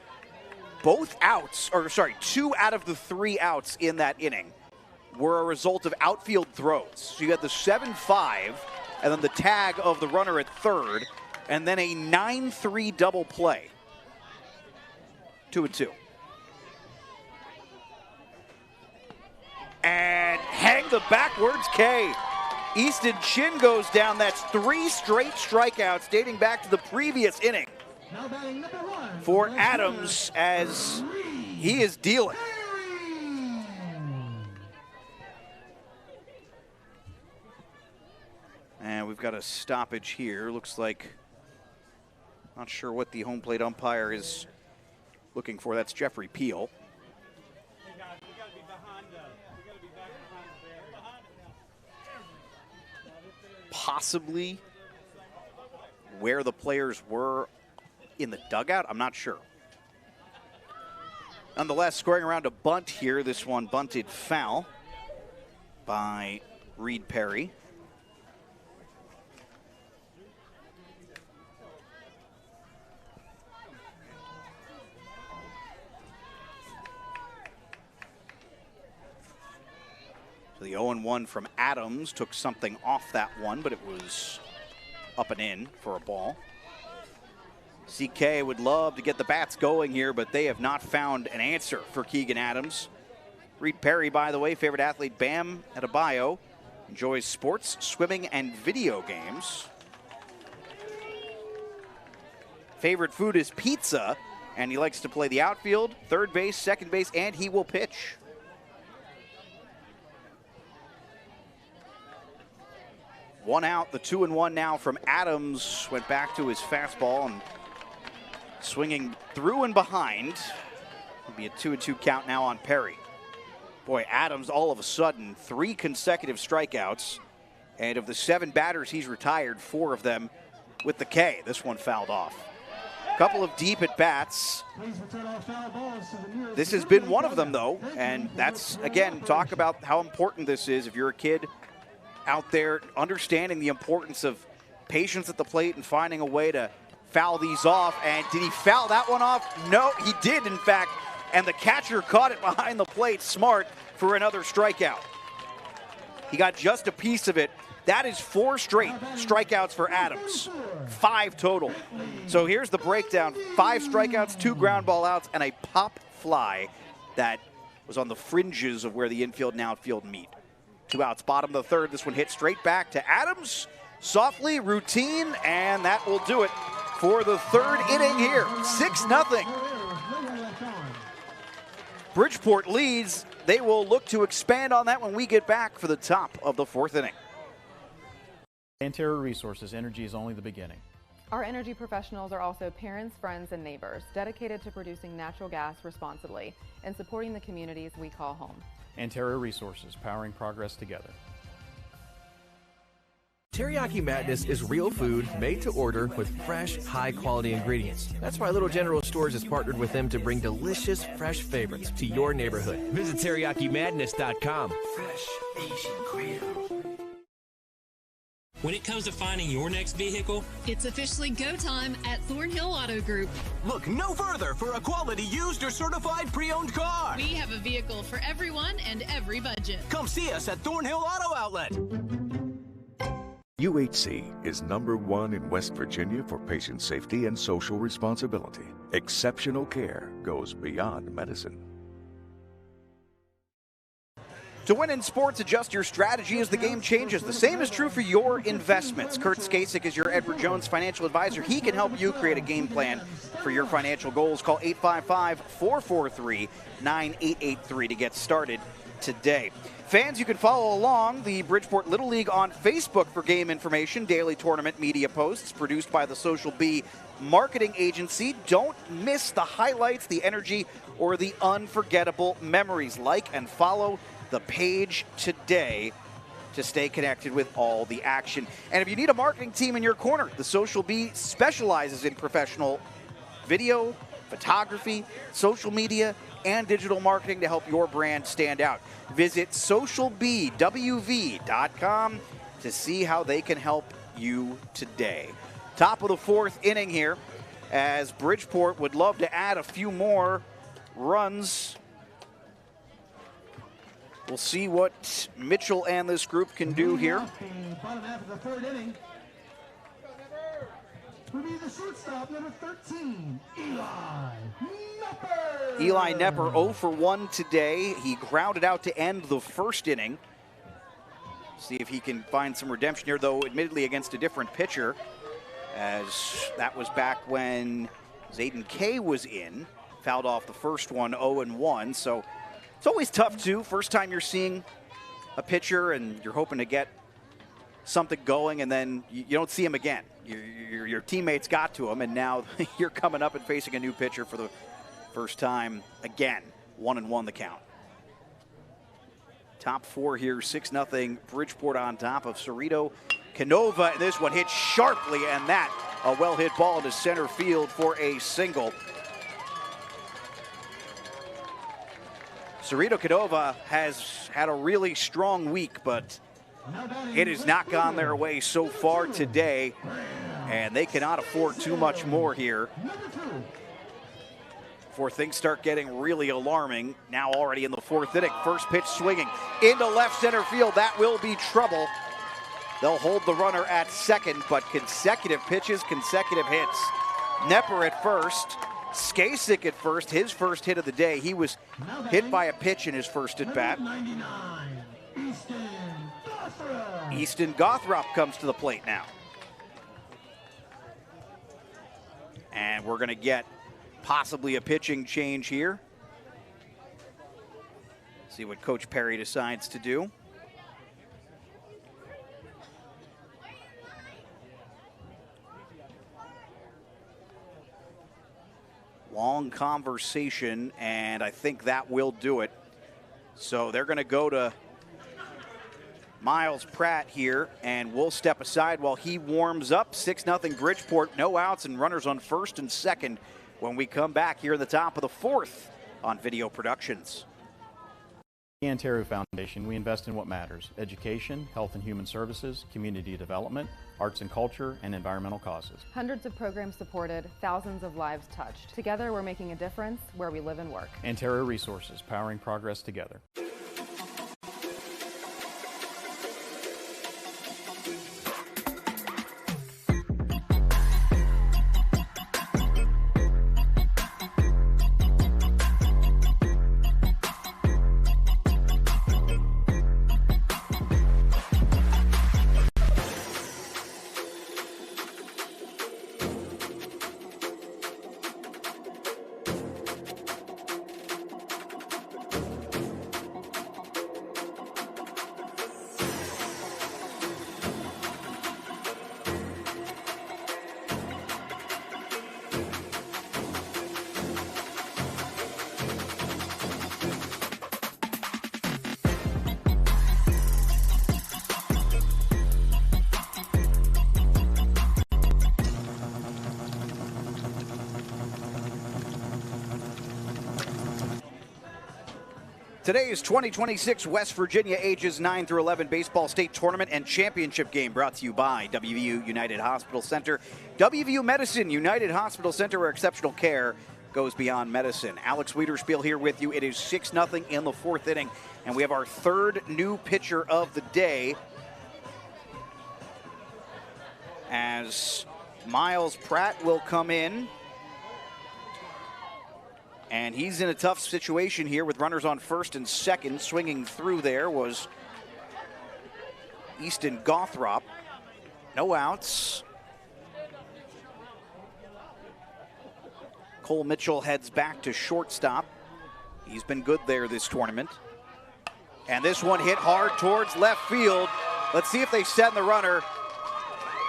both outs, or sorry, 2 out of the 3 outs in that inning were a result of outfield throws. So you had the 7-5, and then the tag of the runner at third, and then a 9-3 double play. 2-2. And hang the backwards K. Easton Chin goes down. That's 3 straight strikeouts dating back to the previous inning for Adams, as he is dealing. And we've got a stoppage here. Looks like, not sure what the home plate umpire is looking for. That's Jeffrey Peel. Possibly where the players were in the dugout, I'm not sure. Nonetheless, scoring around a bunt here. This one bunted foul by Reed Perry. So the 0-1 from Adams took something off that one, but it was up and in for a ball. CK would love to get the bats going here, but they have not found an answer for Keegan Adams. Reed Perry, by the way, favorite athlete Bam Adebayo, enjoys sports, swimming, and video games. Favorite food is pizza, and he likes to play the outfield, third base, second base, and he will pitch. One out, the 2-1 now from Adams. Went back to his fastball and swinging through and behind. It'll be a 2-2 count now on Perry. Boy, Adams all of a sudden 3 consecutive strikeouts. And of the 7 batters he's retired, 4 of them with the K. This one fouled off. Couple of deep at bats. This has been one of them though. And that's, again, talk about how important this is. If you're a kid out there understanding the importance of patience at the plate and finding a way to foul these off. And did he foul that one off? No, he did, in fact. And the catcher caught it behind the plate, smart, for another strikeout. He got just a piece of it. That is 4 straight strikeouts for Adams. 5 total. So here's the breakdown. 5 strikeouts, 2 ground ball outs, and a pop fly that was on the fringes of where the infield and outfield meet. 2 outs, bottom of the third. This one hit straight back to Adams. Softly, routine, and that will do it for the 3rd inning here. 6-0. Bridgeport leads. They will look to expand on that when we get back for the top of the 4th inning. Antero Resources, energy is only the beginning. Our energy professionals are also parents, friends, and neighbors dedicated to producing natural gas responsibly and supporting the communities we call home. Antero Resources, powering progress together. Teriyaki Madness is real food made to order with fresh, high-quality ingredients. That's why Little General Stores has partnered with them to bring delicious, fresh favorites to your neighborhood. Visit TeriyakiMadness.com. Fresh Asian Creole. When it comes to finding your next vehicle, it's officially go time at Thornhill Auto Group. Look no further for a quality used or certified pre-owned car. We have a vehicle for everyone and every budget. Come see us at Thornhill Auto Outlet. UHC is #1 in West Virginia for patient safety and social responsibility. Exceptional care goes beyond medicine. To win in sports, adjust your strategy as the game changes. The same is true for your investments. Kurt Skasik is your Edward Jones financial advisor. He can help you create a game plan for your financial goals. Call 855-443-9883 to get started today. Fans, you can follow along the Bridgeport Little League on Facebook for game information, daily tournament media posts produced by the Social Bee marketing agency. Don't miss the highlights, the energy, or the unforgettable memories. Like and follow the page today to stay connected with all the action. And if you need a marketing team in your corner, the Social Bee specializes in professional video, photography, social media, and digital marketing to help your brand stand out. Visit socialbwv.com to see how they can help you today. Top of the 4th inning here, as Bridgeport would love to add a few more runs. We'll see what Mitchell and this group can do here. Bottom half of the 3rd inning. Will be the shortstop, number 13, Eli Nepper. Eli Nepper 0 for 1 today. He grounded out to end the 1st inning. See if he can find some redemption here, though admittedly against a different pitcher, as that was back when Zayden Kay was in. Fouled off the first one, 0-1. So it's always tough, too. First time you're seeing a pitcher and you're hoping to get something going, and then you don't see him again. Your teammates got to him, and now you're coming up and facing a new pitcher for the first time again. 1-1 the count. Top 4 here, 6-0. Bridgeport on top of Ceredo-Kenova. This one hit sharply, and that a well-hit ball into center field for a single. Ceredo-Kenova has had a really strong week, but it has not gone their way so far today, and they cannot afford too much more here before things start getting really alarming. Now already in the 4th inning, first pitch swinging into left center field. That will be trouble. They'll hold the runner at second, but consecutive pitches, consecutive hits. Nepper at first, Skasik at first, his first hit of the day. He was hit by a pitch in his first at bat. Easton Gothrop comes to the plate now. And we're going to get possibly a pitching change here. See what Coach Perry decides to do. Long conversation, and I think that will do it. So they're going to go to Miles Pratt here, and we'll step aside while he warms up. 6-0 Bridgeport, no outs and runners on first and second when we come back here in the top of the fourth on Video Productions. The Antero Foundation, we invest in what matters: education, health and human services, community development, arts and culture, and environmental causes. Hundreds of programs supported, thousands of lives touched. Together, we're making a difference where we live and work. Antero Resources, powering progress together. Today's 2026 West Virginia ages 9 through 11 baseball state tournament and championship game brought to you by WVU United Hospital Center. WVU Medicine United Hospital Center, where exceptional care goes beyond medicine. Alex Wiederspiel here with you. It is 6-0 in the fourth inning, and we have our third new pitcher of the day as Miles Pratt will come in. And he's in a tough situation here with runners on first and second. Swinging through there was Easton Gothrop. No outs. Cole Mitchell heads back to shortstop. He's been good there this tournament. And this one hit hard towards left field. Let's see if they send the runner.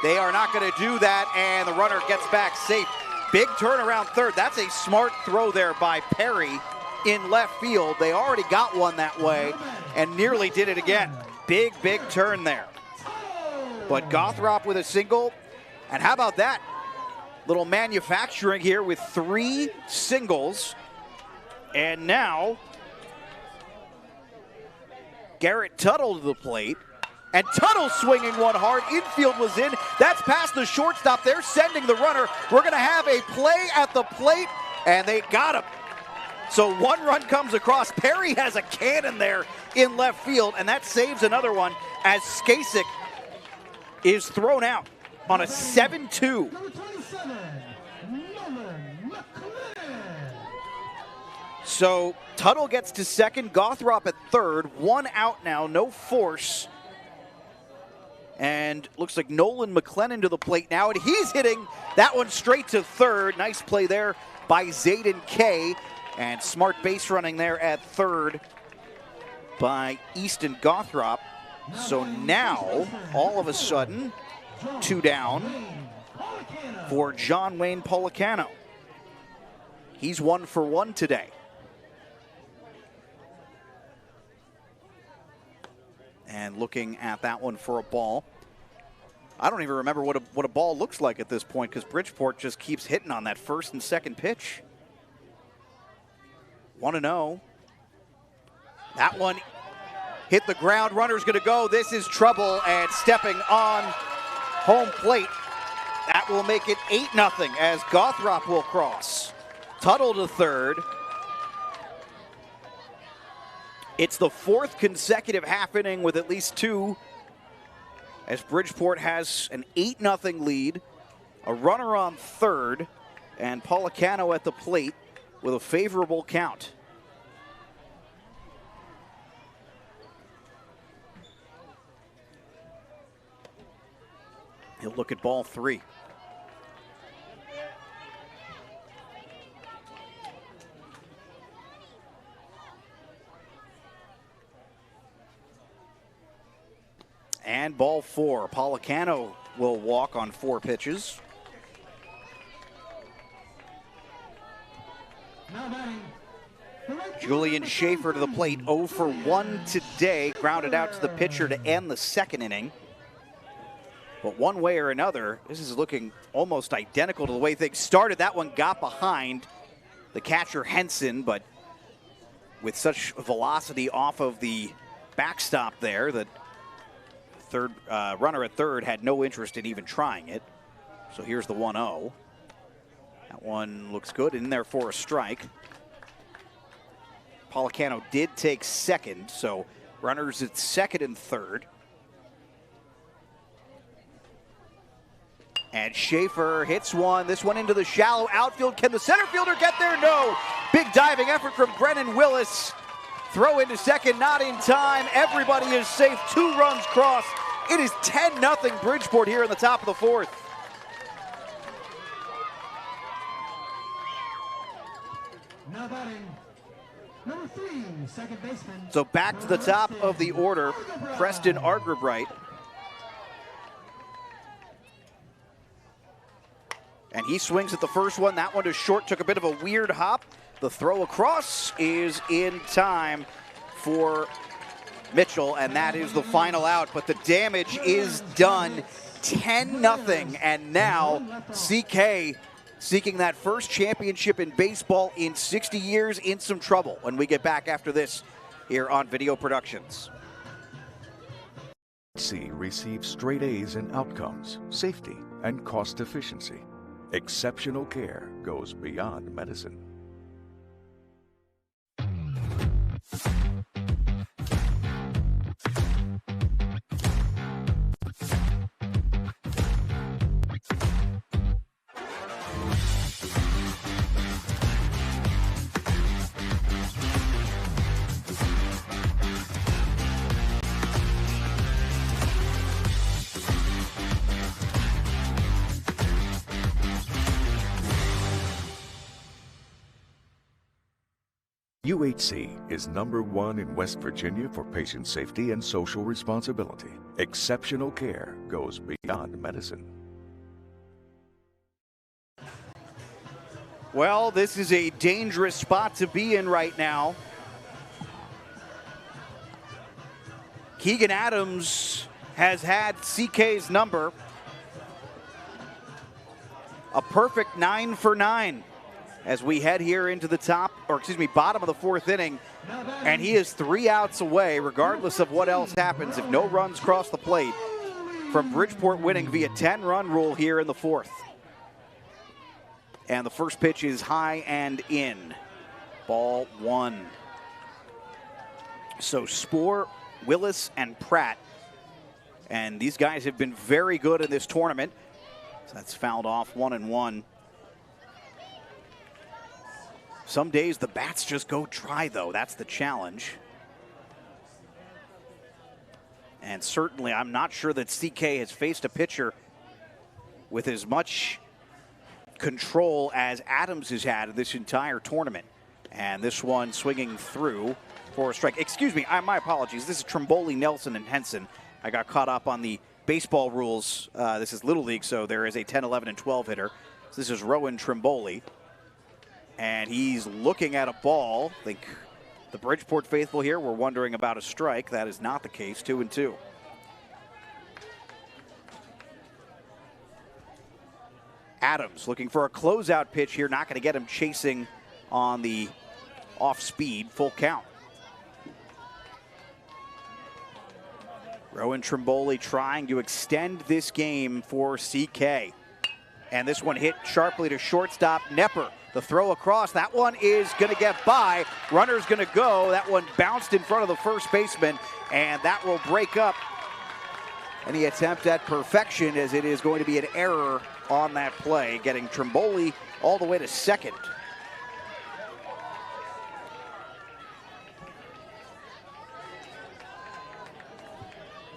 They are not going to do that, and the runner gets back safe. Big turnaround third. That's a smart throw there by Perry in left field. They already got one that way and nearly did it again. Big, big turn there. But Gothrop with a single. And how about that? Little manufacturing here with 3 singles. And now Garrett Tuttle to the plate. And Tuttle swinging one hard. Infield was in. That's past the shortstop. They're sending the runner. We're going to have a play at the plate, and they got him. So one run comes across. Perry has a cannon there in left field, and that saves another one as Skasik is thrown out on a 7-2. So Tuttle gets to second. Gothrop at third. 1 out now. No force. And looks like Nolan McLennan to the plate now, and he's hitting that one straight to third. Nice play there by Zayden Kay, and smart base running there at third by Easton Gothrop. So now, all of a sudden, 2 down for John Wayne Policano. He's 1 for 1 today. And looking at that one for a ball. I don't even remember what a ball looks like at this point because Bridgeport just keeps hitting on that first and second pitch. 1-0. That one hit the ground. Runner's going to go. This is trouble, and stepping on home plate. That will make it 8-0 as Gothrop will cross. Tuttle to third. It's the 4th consecutive half inning with at least 2 as Bridgeport has an 8-0 lead, a runner on third, and Policano at the plate with a favorable count. He'll look at ball 3. And ball 4. Policano will walk on 4 pitches. Julian Schaefer to the plate, 0 for 1 today. Grounded out to the pitcher to end the second inning. But one way or another, this is looking almost identical to the way things started. That one got behind the catcher Henson, but with such velocity off of the backstop there that third runner at third had no interest in even trying it. So here's the 1-0. That one looks good, in there for a strike. Policano did take second, so runners at second and third. And Schaefer hits one. This one into the shallow outfield. Can the center fielder get there? No. Big diving effort from Brennan Willis. Throw into second, not in time. Everybody is safe. 2 runs crossed. It is 10-0 Bridgeport here in the top of the 4th. Now batting, number 3, second baseman. So back to the top of the order, Preston Argerbright. And he swings at the first one. That one to short, took a bit of a weird hop. The throw across is in time for Mitchell, and that is the final out. But the damage is done. 10-0, and now CK seeking that first championship in baseball in 60 years in some trouble when we get back after this here on Video Productions. C receives straight A's in outcomes, safety, and cost efficiency. Exceptional care goes beyond medicine. UHC is #1 in West Virginia for patient safety and social responsibility. Exceptional care goes beyond medicine. Well, this is a dangerous spot to be in right now. Keegan Adams has had CK's number. A perfect 9 for 9 as we head here into the bottom of the 4th inning. And he is 3 outs away, regardless of what else happens, if no runs cross the plate, from Bridgeport winning via 10-run rule here in the 4th. And the first pitch is high and in. Ball 1. So Spoor, Willis, and Pratt. And these guys have been very good in this tournament. So that's fouled off, 1-1. Some days the bats just go dry, though. That's the challenge. And certainly I'm not sure that CK has faced a pitcher with as much control as Adams has had in this entire tournament. And this one swinging through for a strike. Excuse me, my apologies. This is Trimboli, Nelson, and Henson. I got caught up on the baseball rules. This is Little League, so there is a 10, 11, and 12 hitter. So this is Rowan Trimboli. And he's looking at a ball. I think the Bridgeport faithful here were wondering about a strike. That is not the case. 2-2. Adams looking for a closeout pitch here. Not going to get him chasing on the off speed. Full count. Rowan Trimboli trying to extend this game for CK. And this one hit sharply to shortstop Nepper. The throw across, that one is going to get by. Runner's going to go. That one bounced in front of the first baseman, and that will break up any attempt at perfection, as it is going to be an error on that play, getting Trimboli all the way to second.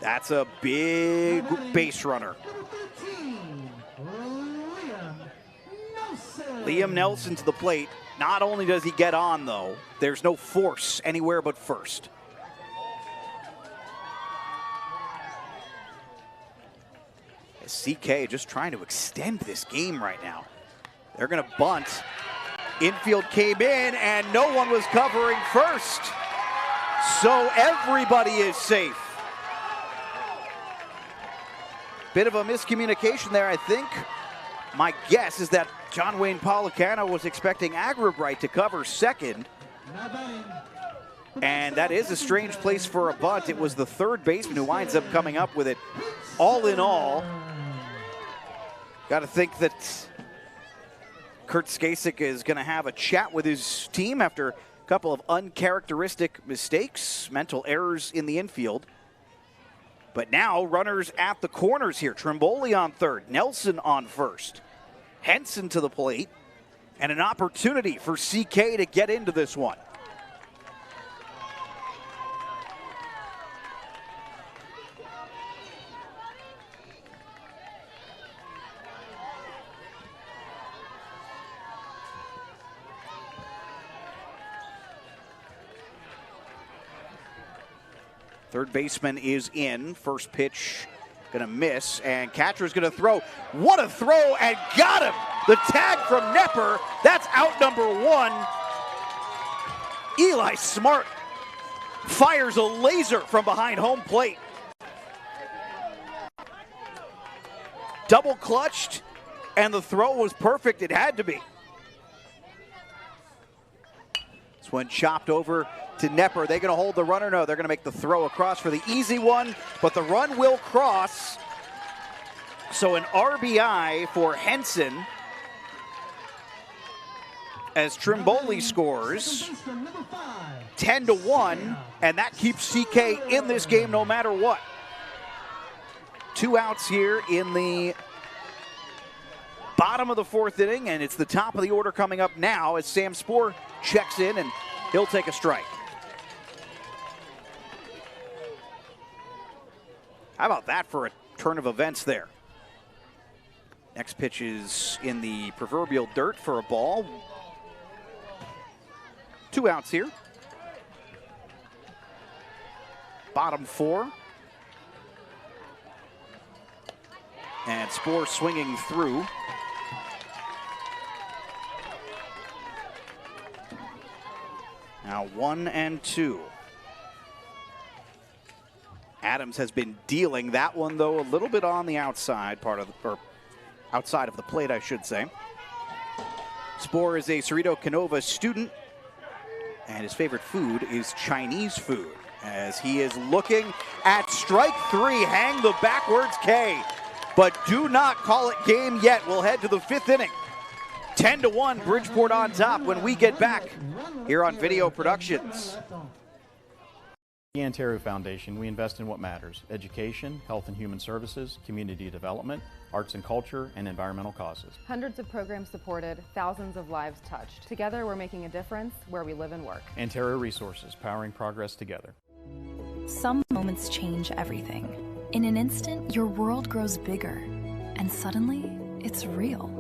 That's a big base runner. Liam Nelson to the plate. Not only does he get on, though, there's no force anywhere but first. CK just trying to extend this game right now. They're going to bunt. Infield came in, and no one was covering first. So everybody is safe. Bit of a miscommunication there, I think. My guess is that John Wayne Policano was expecting Agribright to cover second. And that is a strange place for a bunt. It was the third baseman who winds up coming up with it. All in all, got to think that Kurt Skasik is going to have a chat with his team after a couple of uncharacteristic mistakes, mental errors in the infield. But now runners at the corners here. Trimboli on third, Nelson on first. Henson to the plate, and an opportunity for CK to get into this one. Third baseman is in. First pitch gonna miss, and catcher's gonna throw. What a throw, and got him! The tag from Nepper. That's out number one. Eli Smart fires a laser from behind home plate. Double clutched, and the throw was perfect. It had to be. This one chopped over to Nepper. They're going to hold the runner? No, they're going to make the throw across for the easy one, but the run will cross. So an RBI for Henson as Trimboli scores 10-1, and that keeps CK in this game no matter what. 2 outs here in the bottom of the fourth inning, and it's the top of the order coming up now as Sam Spoor checks in, and he'll take a strike. How about that for a turn of events there? Next pitch is in the proverbial dirt for a ball. 2 outs here. Bottom 4. And Spoor swinging through. Now 1-2. Adams has been dealing that one, though, a little bit on the outside part of the, or outside of the plate, I should say. Spoor is a Ceredo-Kenova student, and his favorite food is Chinese food, as he is looking at strike 3. Hang the backwards K, but do not call it game yet. We'll head to the 5th inning. 10-1, Bridgeport on top when we get back here on Video Productions. The Antero Foundation, we invest in what matters: education, health and human services, community development, arts and culture, and environmental causes. Hundreds of programs supported, thousands of lives touched. Together, we're making a difference where we live and work. Antero Resources, powering progress together. Some moments change everything. In an instant, your world grows bigger, and suddenly, it's real.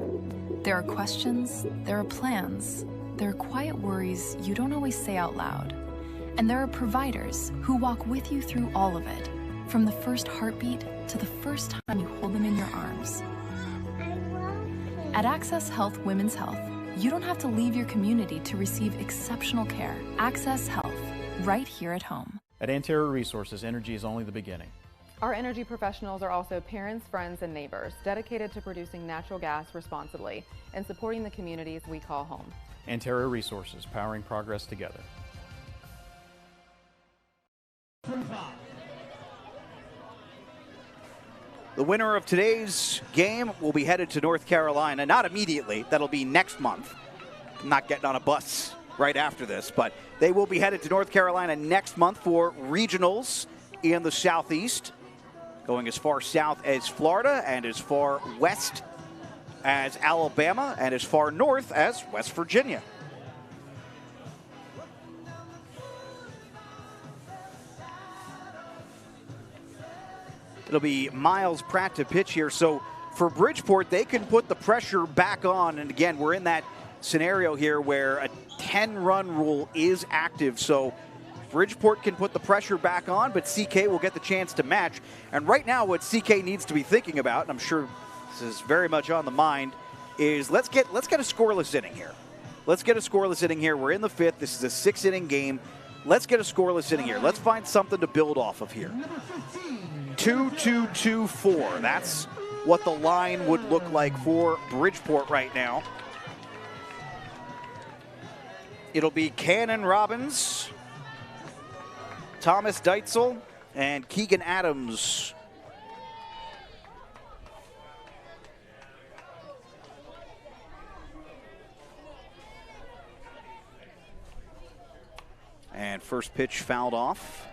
There are questions, there are plans, there are quiet worries you don't always say out loud. And there are providers who walk with you through all of it, from the first heartbeat to the first time you hold them in your arms. At Access Health Women's Health, you don't have to leave your community to receive exceptional care. Access Health, right here at home. At Antero Resources, energy is only the beginning. Our energy professionals are also parents, friends, and neighbors, dedicated to producing natural gas responsibly and supporting the communities we call home. Antero Resources, powering progress together. The winner of today's game will be headed to North Carolina. Not immediately, that'll be next month. I'm not getting on a bus right after this, but they will be headed to North Carolina next month for regionals in the Southeast. going as far south as Florida and as far west as Alabama and as far north as West Virginia. It'll be Miles Pratt to pitch here. So for Bridgeport, they can put the pressure back on. And again, we're in that scenario here where a 10-run rule is active. So Bridgeport can put the pressure back on, but CK will get the chance to match. And right now, what CK needs to be thinking about, and I'm sure this is very much on the mind, is let's get a scoreless inning here. Let's get a scoreless inning here. We're in the 5th. This is a 6-inning game. Let's get a scoreless inning here. Let's find something to build off of here. 2-2-2-4. That's what the line would look like for Bridgeport right now. It'll be Cannon Robbins, Thomas Deitzel, and Keegan Adams. And first pitch fouled off.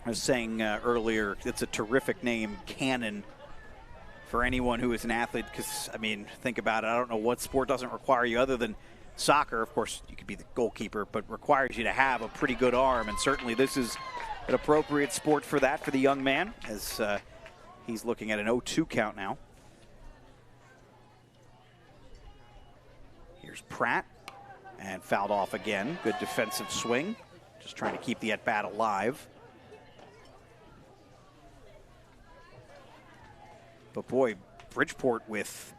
I was saying earlier, it's a terrific name, Cannon, for anyone who is an athlete, because, I mean, think about it. I don't know what sport doesn't require you other than soccer. Of course, you could be the goalkeeper, but requires you to have a pretty good arm, and certainly this is an appropriate sport for that for the young man, as he's looking at an 0-2 count now. Here's Pratt, and fouled off again. Good defensive swing, just trying to keep the at-bat alive. But boy, Bridgeport with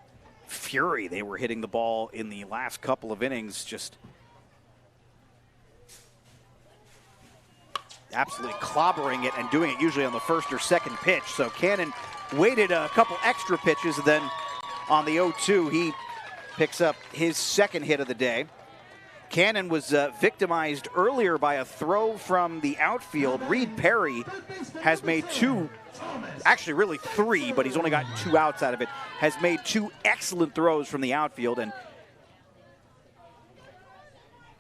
fury. They were hitting the ball in the last couple of innings, just absolutely clobbering it and doing it usually on the first or second pitch. So Cannon waited a couple extra pitches, and then on the 0-2, he picks up his second hit of the day. Cannon was victimized earlier by a throw from the outfield. Reed Perry has made two, actually really three, but he's only got 2 outs out of it, has made 2 excellent throws from the outfield. And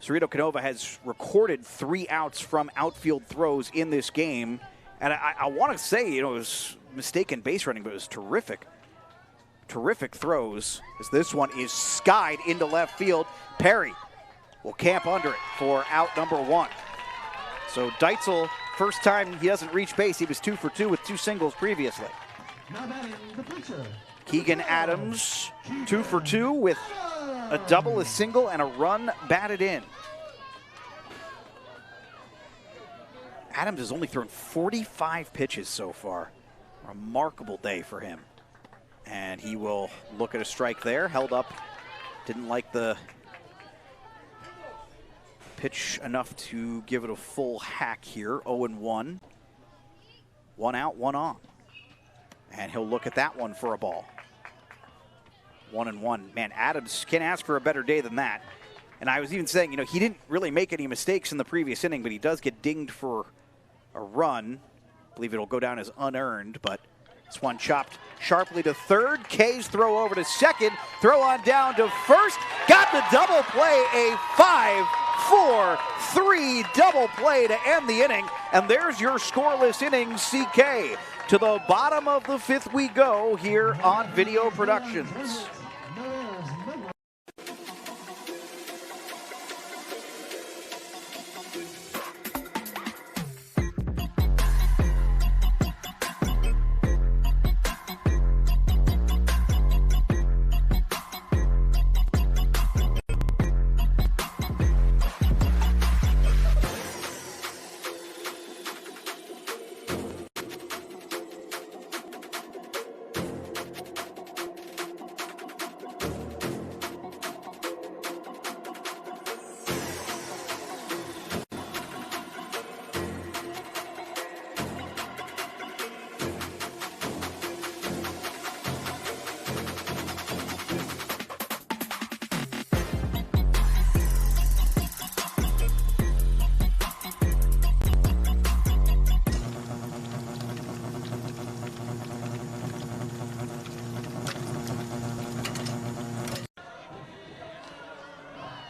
Ceredo-Kenova has recorded 3 outs from outfield throws in this game. And I want to say, you know, it was mistaken base running, but it was terrific. Terrific throws, as this one is skied into left field. Perry will camp under it for out number 1. So Deitzel, first time he doesn't reach base. He was 2 for 2 with 2 singles previously. Keegan Adams, 2 for 2 with a double, a single, and a run batted in. Adams has only thrown 45 pitches so far. Remarkable day for him. And he will look at a strike there, held up. Didn't like the pitch enough to give it a full hack here. 0-1. 1 out, 1 on. And he'll look at that one for a ball. 1-1. Man, Adams can't ask for a better day than that. And I was even saying, you know, he didn't really make any mistakes in the previous inning, but he does get dinged for a run. I believe it'll go down as unearned, but this one chopped sharply to third. K's throw over to second. Throw on down to first. Got the double play, a 5-4-3 double play to end the inning. And there's your scoreless inning, CK. To the bottom of the 5th we go here on Video Productions.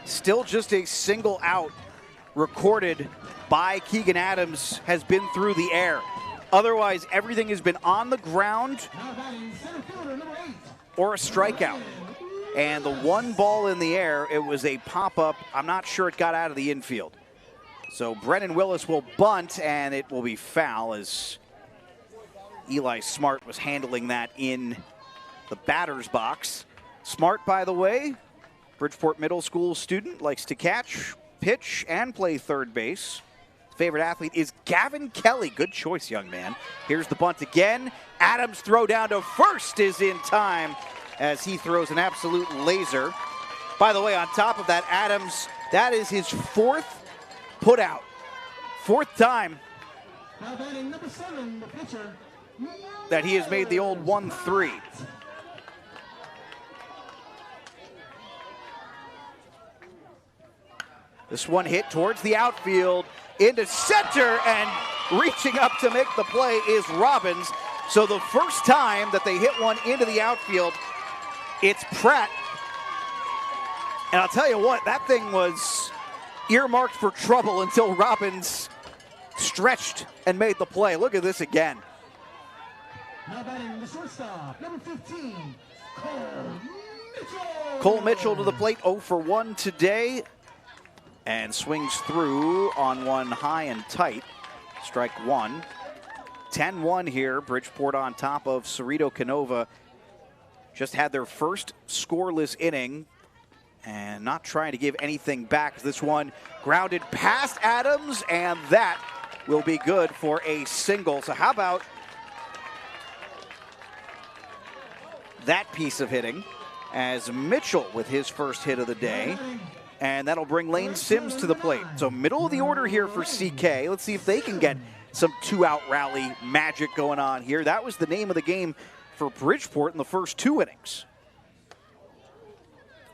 Still just a single out recorded by Keegan Adams has been through the air. Otherwise, everything has been on the ground or a strikeout. And the one ball in the air, it was a pop-up. I'm not sure it got out of the infield. So Brennan Willis will bunt, and it will be foul as Eli Smart was handling that in the batter's box. Smart, by the way, Bridgeport Middle School student, likes to catch, pitch, and play third base. Favorite athlete is Gavin Kelly. Good choice, young man. Here's the bunt again. Adams' throw down to first is in time as he throws an absolute laser. By the way, on top of that, Adams, that is his fourth put out. Fourth time Now batting number 7, the pitcher, that he has made the old 1-3. This one hit towards the outfield, into center, and reaching up to make the play is Robbins. So the first time that they hit one into the outfield, it's Pratt. And I'll tell you what, that thing was earmarked for trouble until Robbins stretched and made the play. Look at this again. now batting the shortstop, number 15, Cole Mitchell. Cole Mitchell to the plate, 0 for 1 today. And swings through on one high and tight. Strike one. 10-1 here. Bridgeport on top of Ceredo-Kenova. Just had their first scoreless inning. And not trying to give anything back. This one grounded past Adams, and that will be good for a single. So how about that piece of hitting as Mitchell with his first hit of the day. And that'll bring Lane Sims to the plate. So middle of the order here for CK. Let's see if they can get some two-out rally magic going on here. That was the name of the game for Bridgeport in the first 2 innings.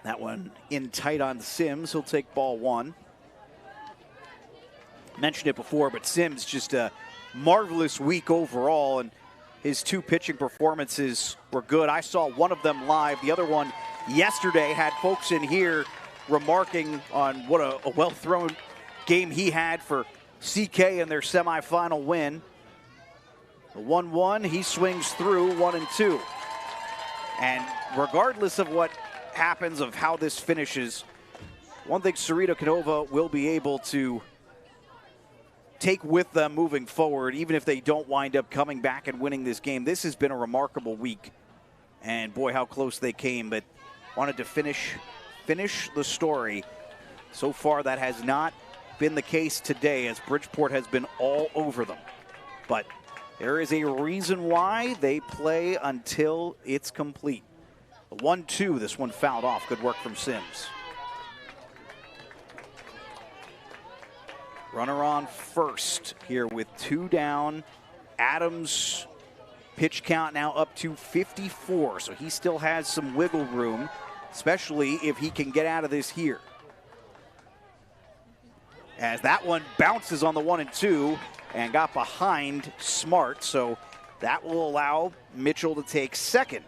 That one in tight on Sims. He'll take ball 1. Mentioned it before, but Sims just a marvelous week overall, and his 2 pitching performances were good. I saw one of them live. The other one yesterday had folks in here remarking on what a well-thrown game he had for CK in their semifinal win. The 1-1, he swings through 1-2. And regardless of what happens, of how this finishes, one thing Ceredo-Kenova will be able to take with them moving forward, even if they don't wind up coming back and winning this game. This has been a remarkable week. And boy, how close they came, but wanted to finish the story. So far, that has not been the case today, as Bridgeport has been all over them. But there is a reason why they play until it's complete. The 1-2, this one fouled off. Good work from Sims. Runner on first here with 2 down. Adams' pitch count now up to 54, so he still has some wiggle room, especially if he can get out of this here. As that one bounces on the 1-2 and got behind Smart, so that will allow Mitchell to take second.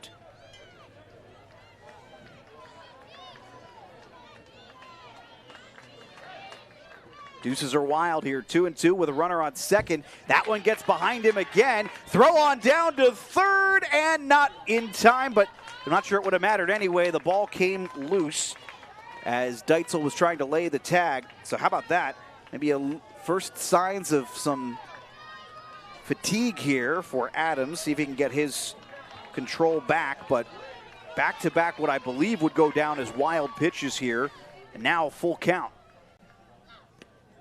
Deuces are wild here, 2-2 with a runner on second. That one gets behind him again. Throw on down to third and not in time, but I'm not sure it would have mattered anyway. The ball came loose as Deitzel was trying to lay the tag. So how about that? Maybe a first signs of some fatigue here for Adams. See if he can get his control back, but back-to-back what I believe would go down as wild pitches here. And now full count.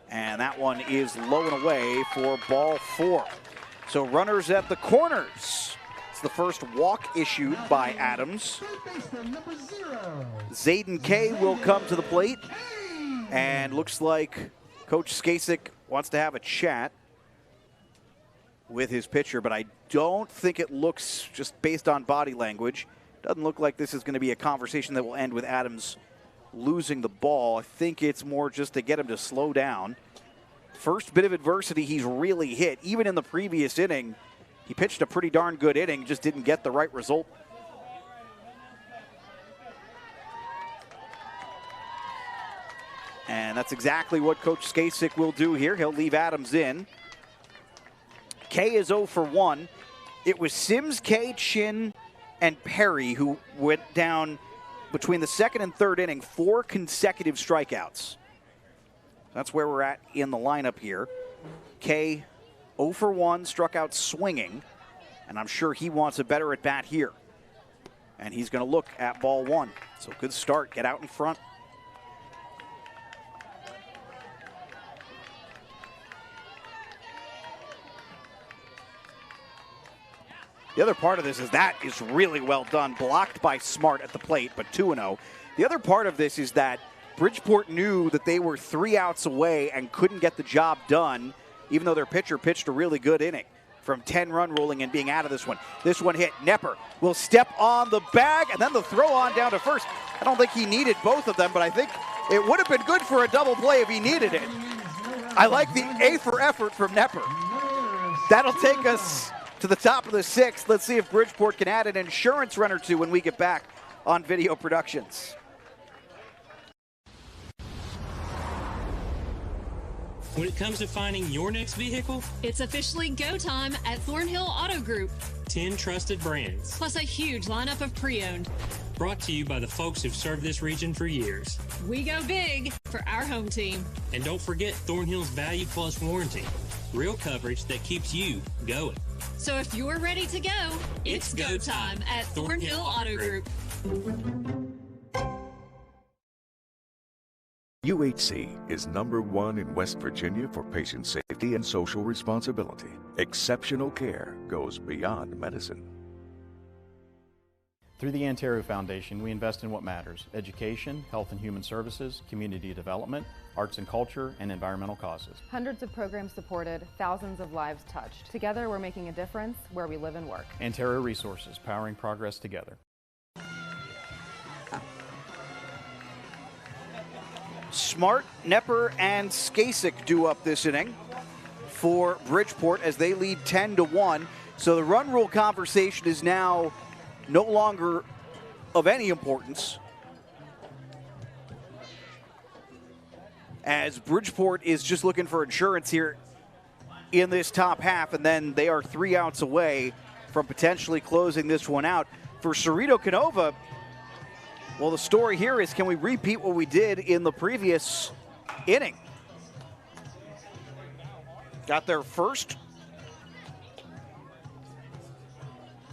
And that one is low and away for ball 4. So runners at the corners. It's the first walk issued by Adams. Zayden Kay will come to the plate. And looks like Coach Skasik wants to have a chat with his pitcher, but I don't think it looks, just based on body language, doesn't look like this is going to be a conversation that will end with Adams losing the ball. I think it's more just to get him to slow down. First bit of adversity he's really hit. Even in the previous inning, he pitched a pretty darn good inning, just didn't get the right result. And that's exactly what Coach Skasik will do here. He'll leave Adams in. Kay is 0 for 1. It was Sims, Kay, Chin, and Perry who went down between the second and third inning, 4 consecutive strikeouts. That's where we're at in the lineup here. Kay 0 for 1, struck out swinging, and I'm sure he wants a better at bat here. And he's going to look at ball 1. So good start, get out in front. The other part of this is that is really well done, blocked by Smart at the plate, but 2-0. The other part of this is that Bridgeport knew that they were 3 outs away and couldn't get the job done, even though their pitcher pitched a really good inning from 10-run ruling and being out of this one. This one hit. Nepper will step on the bag, and then the throw on down to first. I don't think he needed both of them, but I think it would have been good for a double play if he needed it. I like the A for effort from Nepper. That'll take us to the top of the 6th. Let's see if Bridgeport can add an insurance run or two when we get back on Video Productions. When it comes to finding your next vehicle, It's officially go time at Thornhill Auto Group. 10 trusted brands. Plus a huge lineup of pre-owned. Brought to you by the folks who've served this region for years. We go big for our home team. And don't forget Thornhill's Value Plus warranty. Real coverage that keeps you going. So if you're ready to go, it's go time at Thornhill Auto Group. UHC is #1 in West Virginia for patient safety and social responsibility. Exceptional care goes beyond medicine. Through the Antero Foundation, we invest in what matters: education, health and human services, community development, arts and culture, and environmental causes. Hundreds of programs supported, thousands of lives touched. Together, we're making a difference where we live and work. Antero Resources, powering progress together. Smart, Nepper, and Skasik do up this inning for Bridgeport as they lead 10-1. So the run rule conversation is now no longer of any importance, as Bridgeport is just looking for insurance here in this top half, and then they are 3 outs away from potentially closing this one out. For Ceredo-Kenova, well, the story here is, can we repeat what we did in the previous inning? Got their first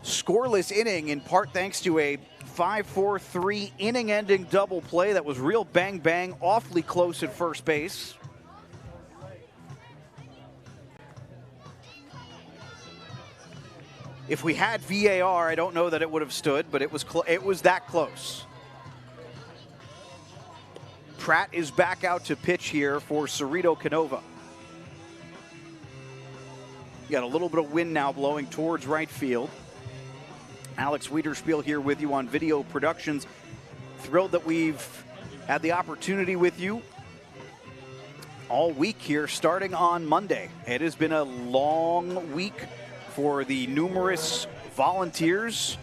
scoreless inning, in part thanks to a 5-4-3 inning-ending double play that was real bang-bang, awfully close at first base. If we had VAR, I don't know that it would have stood, but it was that close. Pratt is back out to pitch here for Ceredo-Kenova. You got a little bit of wind now blowing towards right field. Alex Wiederspiel here with you on Video Productions. Thrilled that we've had the opportunity with you all week here, starting on Monday. It has been a long week for the numerous volunteers,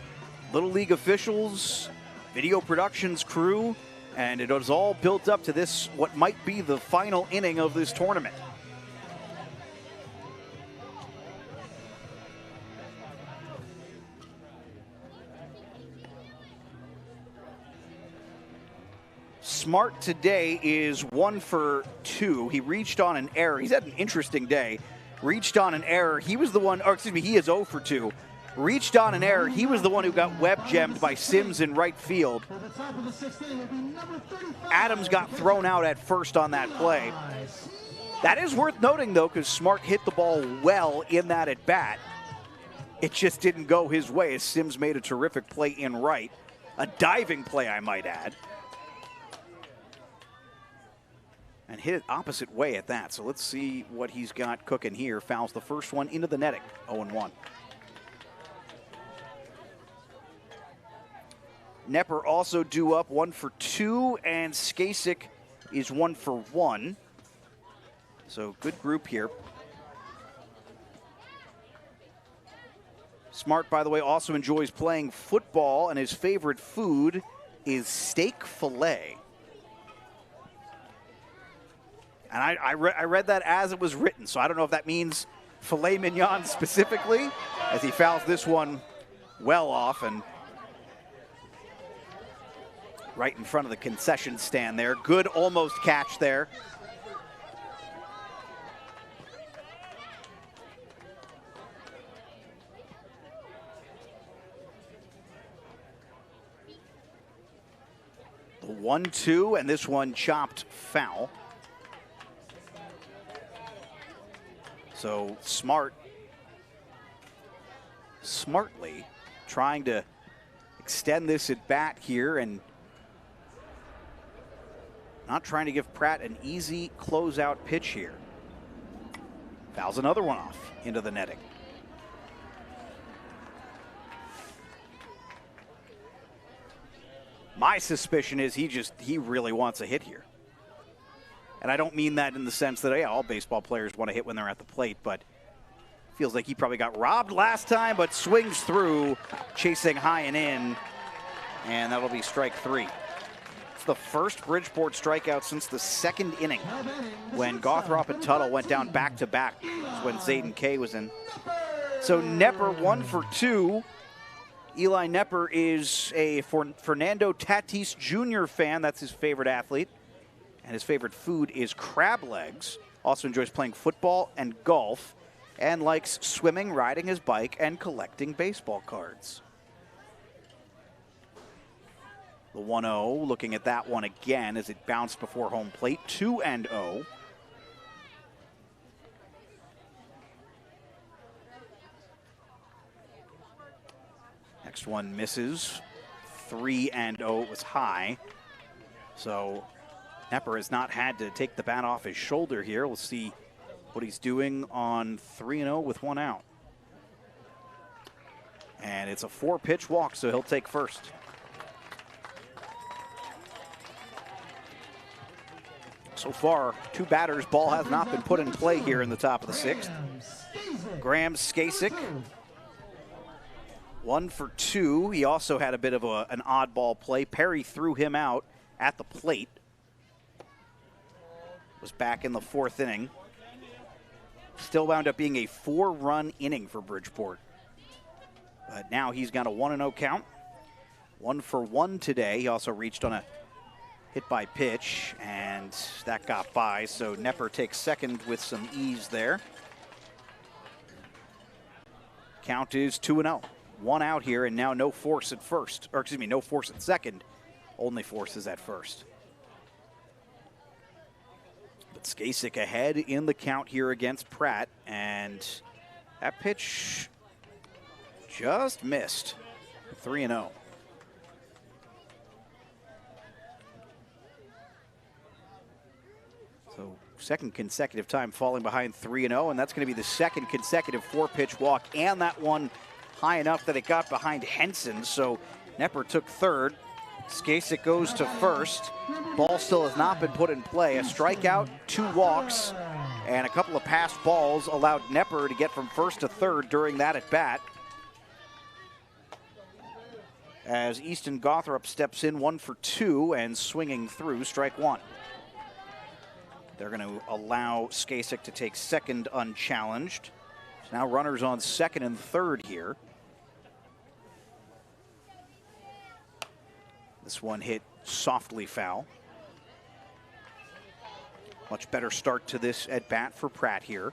Little League officials, Video Productions crew, and it was all built up to this, what might be the final inning of this tournament. Smart today is 1 for 2. He reached on an error. He's had an interesting day. Reached on an error. He was the one, or excuse me, he is 0 for 2. Reached on an error. He was the one who got web gemmed by Sims in right field. Adams got thrown out at first on that play. That is worth noting, though, because Smart hit the ball well in that at bat. It just didn't go his way, as Sims made a terrific play in right. A diving play, I might add. And hit it opposite way at that. So let's see what he's got cooking here. Fouls the first one into the netting, 0-1. Nepper also due up, 1 for 2, and Skasik is 1 for 1. So good group here. Smart, by the way, also enjoys playing football, and his favorite food is steak fillet. And I read that as it was written, so I don't know if that means filet mignon specifically, as he fouls this one well off and right in front of the concession stand there. Good almost catch there. The 1-2, and this one chopped foul. So smartly trying to extend this at bat here and not trying to give Pratt an easy closeout pitch here. Fouls another one off into the netting. My suspicion is he really wants a hit here. And I don't mean that in the sense that, yeah, all baseball players want to hit when they're at the plate, but feels like he probably got robbed last time, but swings through, chasing high and in, and that'll be strike 3. It's the first Bridgeport strikeout since the second inning when Gothrop and Tuttle went down back-to-back when Zayden Kay was in. So Nepper 1 for 2. Eli Nepper is a Fernando Tatis Jr. fan. That's his favorite athlete. And his favorite food is crab legs. Also enjoys playing football and golf. And likes swimming, riding his bike, and collecting baseball cards. The 1-0, looking at that one again as it bounced before home plate. 2-0. Next one misses. 3-0. It was high. So Nepper has not had to take the bat off his shoulder here. We'll see what he's doing on 3-0 with one out. And it's a 4-pitch walk, so he'll take first. So far, 2 batters. Ball has not been put in play here in the top of the 6th. Graham Skasik, 1 for 2. He also had a bit of an oddball play. Perry threw him out at the plate. Was back in the 4th inning. Still wound up being a 4-run inning for Bridgeport. But now he's got a 1-0 count. 1 for 1 today. He also reached on a hit by pitch, and that got by. So Nepper takes second with some ease there. Count is 2-0. 1 out here, and now no force at first. Or excuse me, no force at second. Only force is at first. But Skasik ahead in the count here against Pratt, and that pitch just missed. 3-0. So second consecutive time falling behind 3-0, and that's going to be the second consecutive 4-pitch walk, and that one high enough that it got behind Henson. So Nepper took third. Skasik goes to first. Ball still has not been put in play. A strikeout, 2 walks, and a couple of passed balls allowed Nepper to get from first to third during that at bat. As Easton Gothrop steps in 1 for 2 and swinging through strike 1. They're going to allow Skasik to take second unchallenged. So now runners on second and third here. This one hit softly foul. Much better start to this at bat for Pratt here.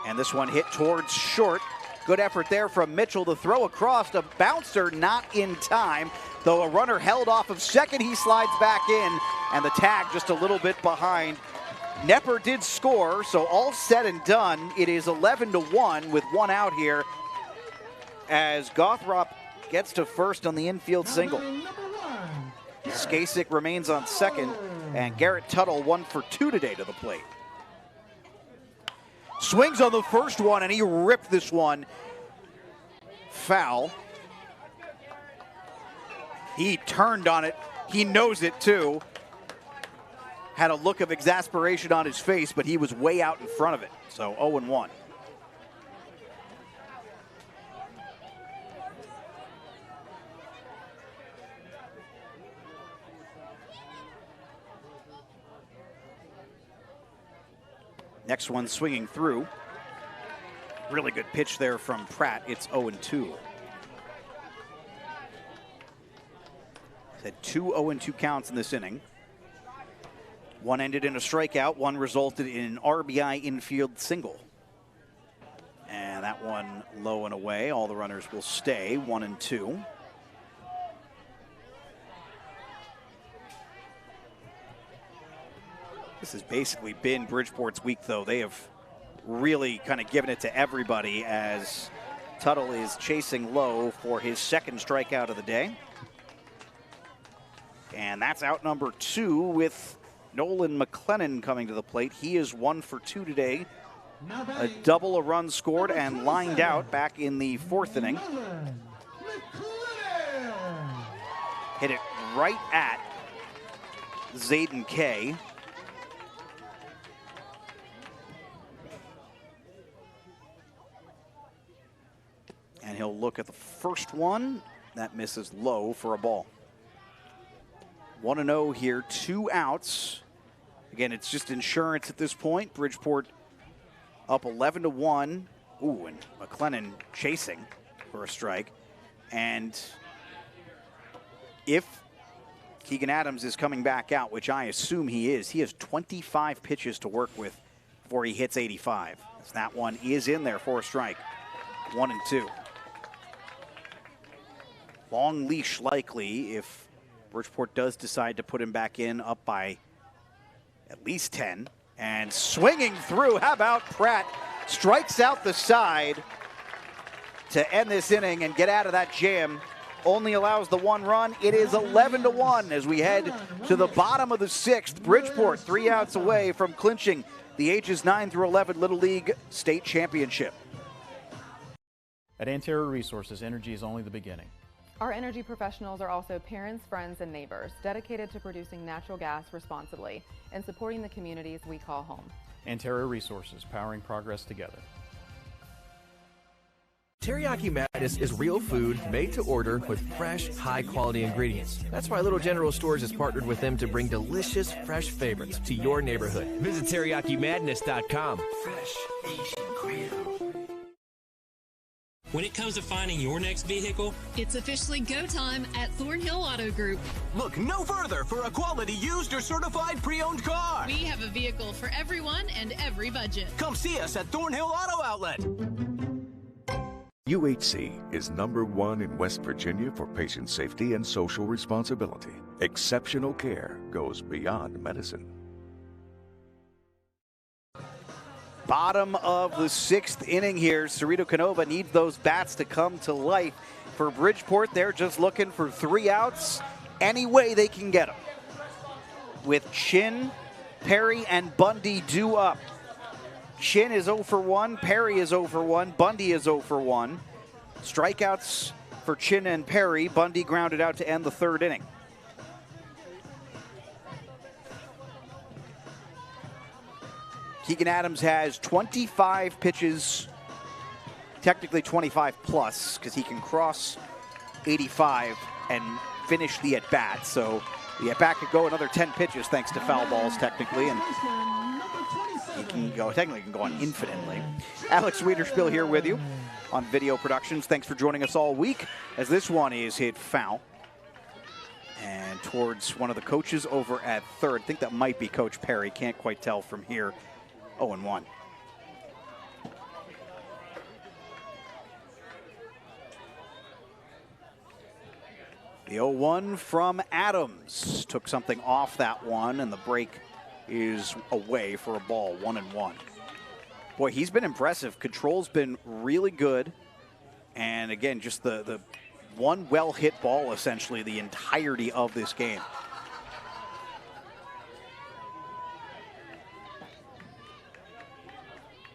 And this one hit towards short. Good effort there from Mitchell to throw across. A bouncer not in time. Though a runner held off of second, he slides back in. And the tag just a little bit behind. Nepper did score, so all said and done, it is 11-1 with 1 out here as Gothrop gets to first on the infield single. Skasik remains on second, and Garrett Tuttle 1 for 2 today to the plate. Swings on the first one, and he ripped this one foul. He turned on it. He knows it, too. Had a look of exasperation on his face, but he was way out in front of it. So 0-1. Next one swinging through. Really good pitch there from Pratt. It's 0-2. Had 2 0-2 counts in this inning. One ended in a strikeout, one resulted in an RBI infield single. And that one low and away. All the runners will stay, 1-2. This has basically been Bridgeport's week, though. They have really kind of given it to everybody as Tuttle is chasing low for his second strikeout of the day. And that's out number 2 with Nolan McLennan coming to the plate. He is 1 for 2 today. A double, a run scored, and lined out back in the 4th inning. Hit it right at Zayden Kay. And he'll look at the first one. That misses low for a ball. 1-0 here, 2 outs. Again, it's just insurance at this point. Bridgeport up 11-1. Ooh, and McLennan chasing for a strike. And if Keegan Adams is coming back out, which I assume he is, he has 25 pitches to work with before he hits 85. So that one is in there for a strike. 1-2. Long leash likely if Bridgeport does decide to put him back in, up by at least 10. And swinging through, how about Pratt? Strikes out the side to end this inning and get out of that jam. Only allows the 1 run. It is 11-1 as we head to the bottom of the 6th. Bridgeport 3 outs away from clinching the ages 9 through 11 Little League State Championship. At Anterra Resources, energy is only the beginning. Our energy professionals are also parents, friends, and neighbors dedicated to producing natural gas responsibly and supporting the communities we call home. Anterra Resources, powering progress together. Teriyaki Madness is real food made to order with fresh, high-quality ingredients. That's why Little General Stores has partnered with them to bring delicious, fresh favorites to your neighborhood. Visit TeriyakiMadness.com. Fresh Asian Creole. When it comes to finding your next vehicle, It's officially go time at Thornhill Auto Group. Look no further for a quality used or certified pre-owned car. We have a vehicle for everyone and every budget. Come see us at Thornhill Auto Outlet. UHC is #1 in West Virginia for patient safety and social responsibility. Exceptional care goes beyond medicine. Bottom of the 6th inning here. Ceredo-Kenova needs those bats to come to life. For Bridgeport, they're just looking for 3 outs any way they can get them. With Chin, Perry, and Bundy due up. Chin is 0 for 1, Perry is 0 for 1, Bundy is 0 for 1. Strikeouts for Chin and Perry. Bundy grounded out to end the 3rd inning. Keegan Adams has 25 pitches, technically 25 plus, because he can cross 85 and finish the at-bat. So the at-bat could go another 10 pitches thanks to foul balls, technically, and he can go, technically can go on infinitely. Alex Wiederspiel here with you on Video Productions. Thanks for joining us all week as this one is hit foul. And towards one of the coaches over at third. I think that might be Coach Perry. Can't quite tell from here. 0-1. The 0-1 from Adams. Took something off that one, and the break is away for a ball, 1-1. Boy, he's been impressive. Control's been really good. And again, just the one well-hit ball, essentially, the entirety of this game.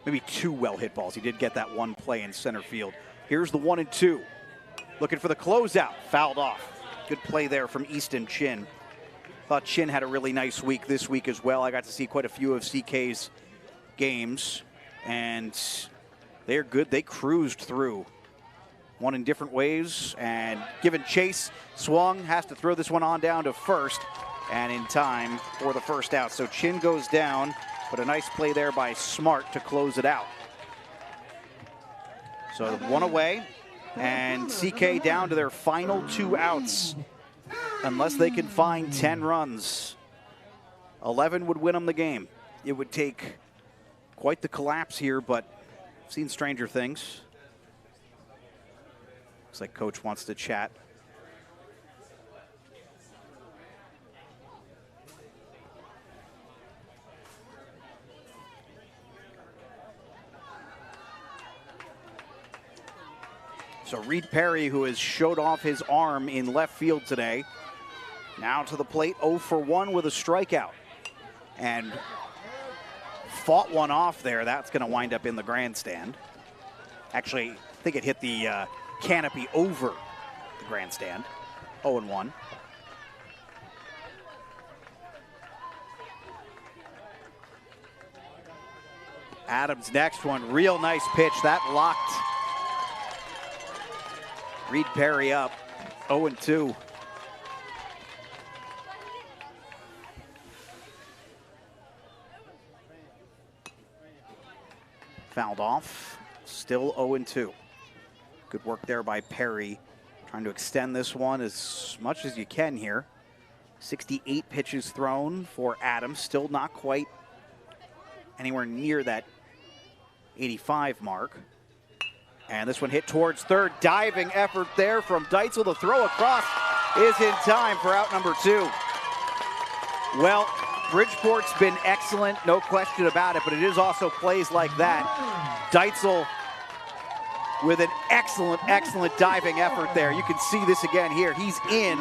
Maybe 2 well-hit balls. He did get that one play in center field. Here's the 1-2. Looking for the closeout. Fouled off. Good play there from Easton Chin. Thought Chin had a really nice week this week as well. I got to see quite a few of CK's games, and they're good. They cruised through. One in different ways, and given chase, swung, has to throw this one on down to first, and in time for the first out. So Chin goes down but a nice play there by Smart to close it out. So 1 away, and CK down to their final 2 outs. Unless they can find 10 runs, 11 would win them the game. It would take quite the collapse here, but I've seen stranger things. Looks like Coach wants to chat. So Reed Perry, who has showed off his arm in left field today, now to the plate, 0 for 1 with a strikeout. And fought one off there. That's going to wind up in the grandstand. Actually, I think it hit the canopy over the grandstand. 0-1. Adams next one. Real nice pitch. That locked Reed Perry up. 0-2. Fouled off. Still 0-2. Good work there by Perry. Trying to extend this one as much as you can here. 68 pitches thrown for Adams. Still not quite anywhere near that 85 mark. And this one hit towards third. Diving effort there from Deitzel. The throw across is in time for out number 2. Well, Bridgeport's been excellent, no question about it, but it is also plays like that. Deitzel with an excellent, excellent diving effort there. You can see this again here. He's in.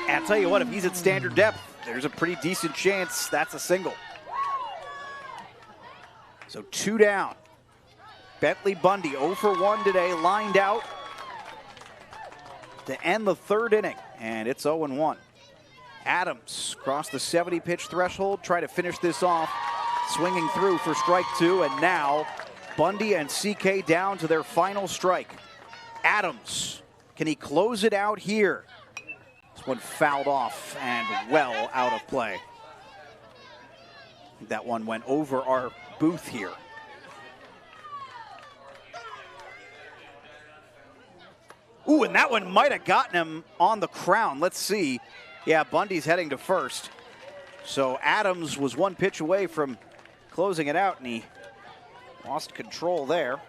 And I'll tell you what, if he's at standard depth, there's a pretty decent chance that's a single. So 2 down. Bentley Bundy 0 for 1 today, lined out to end the 3rd inning, and it's 0-1. Adams crossed the 70 pitch threshold, try to finish this off, swinging through for strike 2, and now Bundy and CK down to their final strike. Adams, can he close it out here? This one fouled off and well out of play. That one went over our booth here. Ooh, and that one might have gotten him on the crown. Let's see. Yeah, Bundy's heading to first. So Adams was 1 pitch away from closing it out, and he lost control there.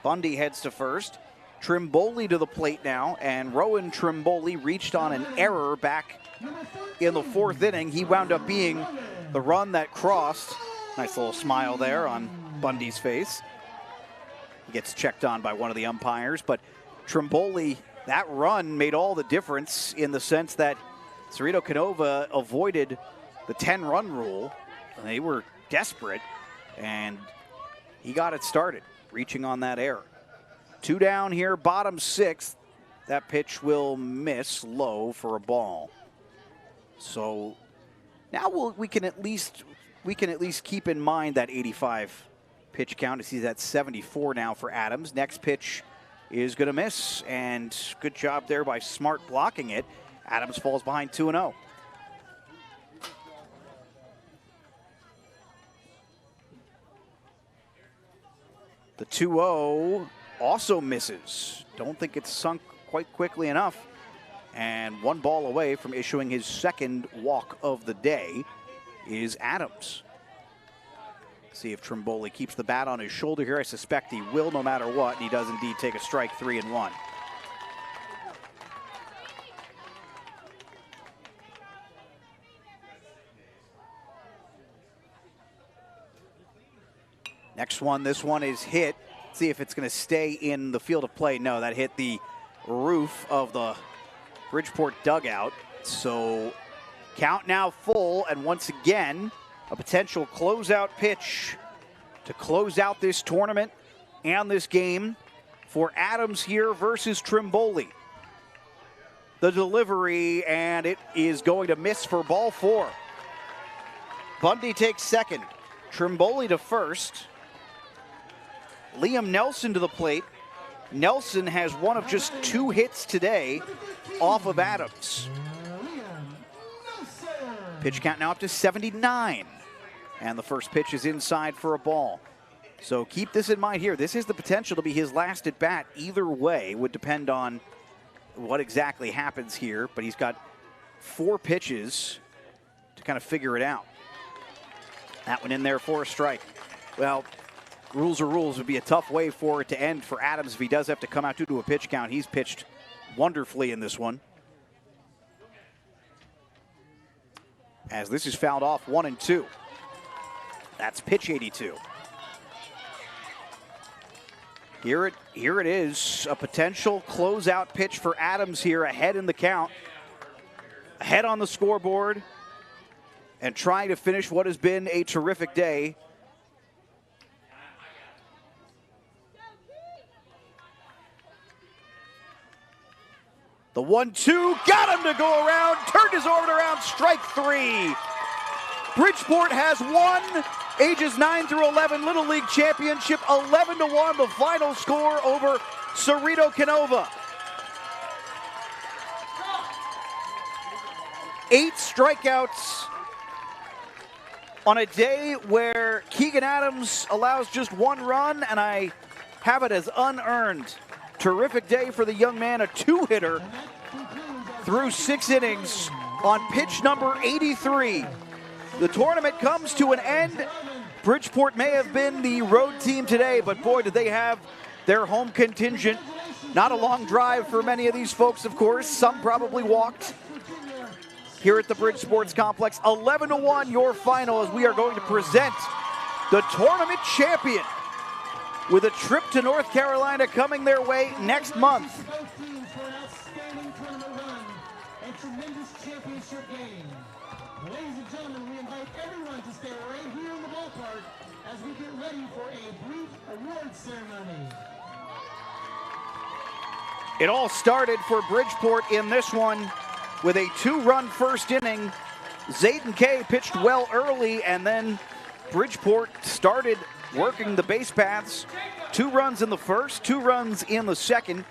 Bundy heads to first. Trimboli to the plate now, and Rowan Trimboli reached on an error back in the 4th inning. He wound up being the run that crossed. Nice little smile there on Bundy's face. He gets checked on by one of the umpires, but Trimboli, that run made all the difference in the sense that Ceredo-Kenova avoided the 10-run rule. They were desperate, and he got it started, reaching on that error. 2 down here, bottom 6th. That pitch will miss low for a ball. So now we can at least keep in mind that 85 pitch count. I see that's 74 now for Adams. Next pitch is going to miss, and good job there by Smart blocking it. Adams falls behind 2-0. The 2-0 also misses. Don't think it's sunk quite quickly enough. And 1 ball away from issuing his 2nd walk of the day is Adams. See if Trimboli keeps the bat on his shoulder here. I suspect he will no matter what. And he does indeed take a strike, 3-1. Next one, this one is hit. See if it's going to stay in the field of play. No, that hit the roof of the Bridgeport dugout. So count now full, and once again, a potential closeout pitch to close out this tournament and this game for Adams here versus Trimboli. The delivery, and it is going to miss for ball 4. Bundy takes 2nd. Trimboli to first. Liam Nelson to the plate. Nelson has one of just 2 hits today off of Adams. Pitch count now up to 79. And the first pitch is inside for a ball. So keep this in mind here. This is the potential to be his last at bat. Either way would depend on what exactly happens here. But he's got 4 pitches to kind of figure it out. That one in there for a strike. Well, rules are rules. It would be a tough way for it to end for Adams if he does have to come out due to a pitch count. He's pitched wonderfully in this one. As this is fouled off 1-2. That's pitch 82. Here it is, a potential closeout pitch for Adams here, ahead in the count, ahead on the scoreboard, and trying to finish what has been a terrific day. The 1-2, got him to go around, turned his orbit around, strike 3. Bridgeport has won ages 9 through 11 Little League Championship, 11-1, the final score over Ceredo-Kenova. 8 strikeouts on a day where Keegan Adams allows just 1 run, and I have it as unearned. Terrific day for the young man, a 2-hitter through 6 innings on pitch number 83. The tournament comes to an end. Bridgeport may have been the road team today, but boy, did they have their home contingent. Not a long drive for many of these folks, of course. Some probably walked here at the Bridge Sports Complex. 11-1 your final, as we are going to present the tournament champion with a trip to North Carolina coming their way next month. Ladies and gentlemen, we invite everyone to stay right here in the ballpark as we get ready for a brief award ceremony. It all started for Bridgeport in this one with a 2-run first inning. Zayden Kay pitched well early, and then Bridgeport started working the base paths. 2 runs in the first, 2 runs in the second,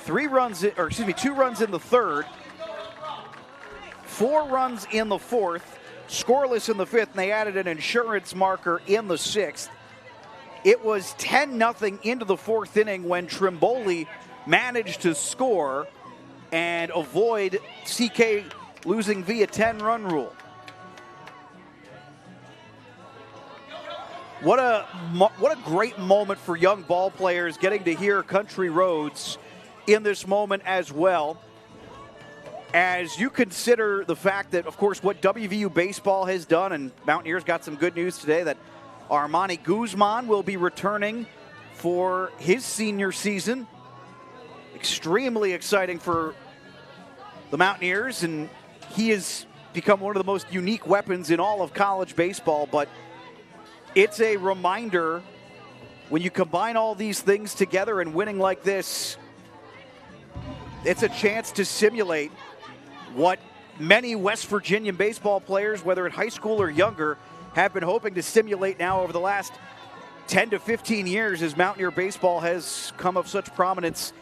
2 runs in the third, 4 runs in the fourth, scoreless in the fifth, and they added an insurance marker in the sixth. It was 10-0 into the fourth inning when Trimboli managed to score and avoid CK losing via 10-run rule. What a great moment for young ball players, getting to hear Country Roads in this moment as well. As you consider the fact that, of course, what WVU baseball has done, and Mountaineers got some good news today that Armani Guzman will be returning for his senior season. Extremely exciting for the Mountaineers, and he has become one of the most unique weapons in all of college baseball. But it's a reminder, when you combine all these things together and winning like this, it's a chance to simulate what many West Virginian baseball players, whether in high school or younger, have been hoping to simulate now over the last 10 to 15 years as Mountaineer baseball has come of such prominence.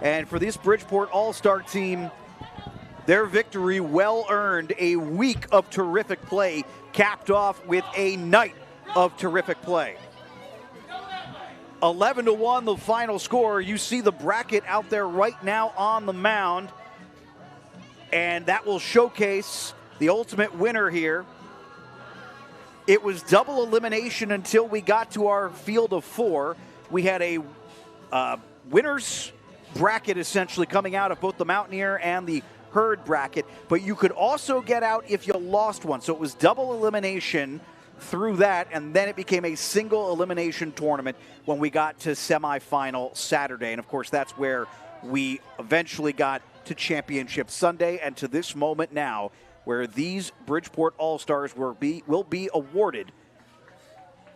And for this Bridgeport All-Star team, their victory well earned. A week of terrific play capped off with a night of terrific play. 11-1 the final score. You see the bracket out there right now on the mound, and that will showcase the ultimate winner here. It was double elimination until we got to our field of 4. We had a winner's bracket essentially coming out of both the Mountaineer and the Herd bracket, but you could also get out if you lost one. So it was double elimination through that, and then it became a single elimination tournament when we got to semifinal Saturday. And of course, that's where we eventually got to Championship Sunday, and to this moment now where these Bridgeport All-Stars will be awarded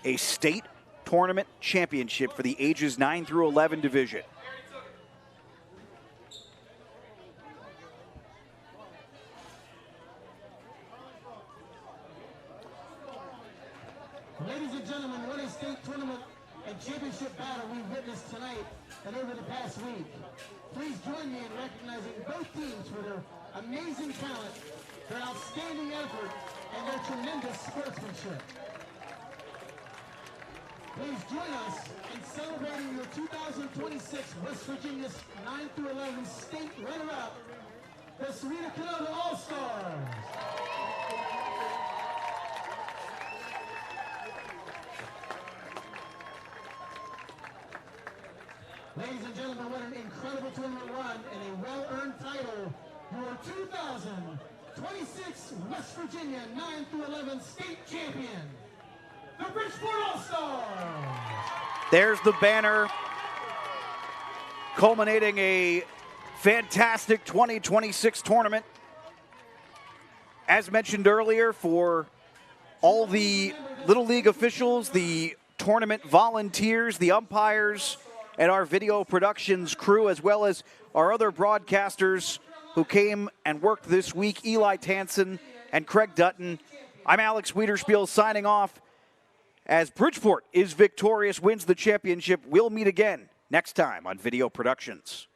a state tournament championship for the ages 9 through 11 division. Ladies and gentlemen, what a state tournament and championship battle we've witnessed tonight and over the past week. Please join me in recognizing both teams for their amazing talent, their outstanding effort, and their tremendous sportsmanship. Please join us in celebrating your 2026 West Virginia's 9 through 11 state runner-up, the Ceredo-Kenova All-Stars. Ladies and gentlemen, what an incredible tournament run and a well-earned title. Your 2026 West Virginia 9 through 11 state champion, the Bridgeport All-Stars. There's the banner culminating a fantastic 2026 tournament. As mentioned earlier, for all the Little League officials, the tournament volunteers, the umpires, and our video productions crew, as well as our other broadcasters who came and worked this week, Eli Tansen and Craig Dutton. I'm Alex Wiederspiel signing off as Bridgeport is victorious, wins the championship. We'll meet again next time on Video Productions.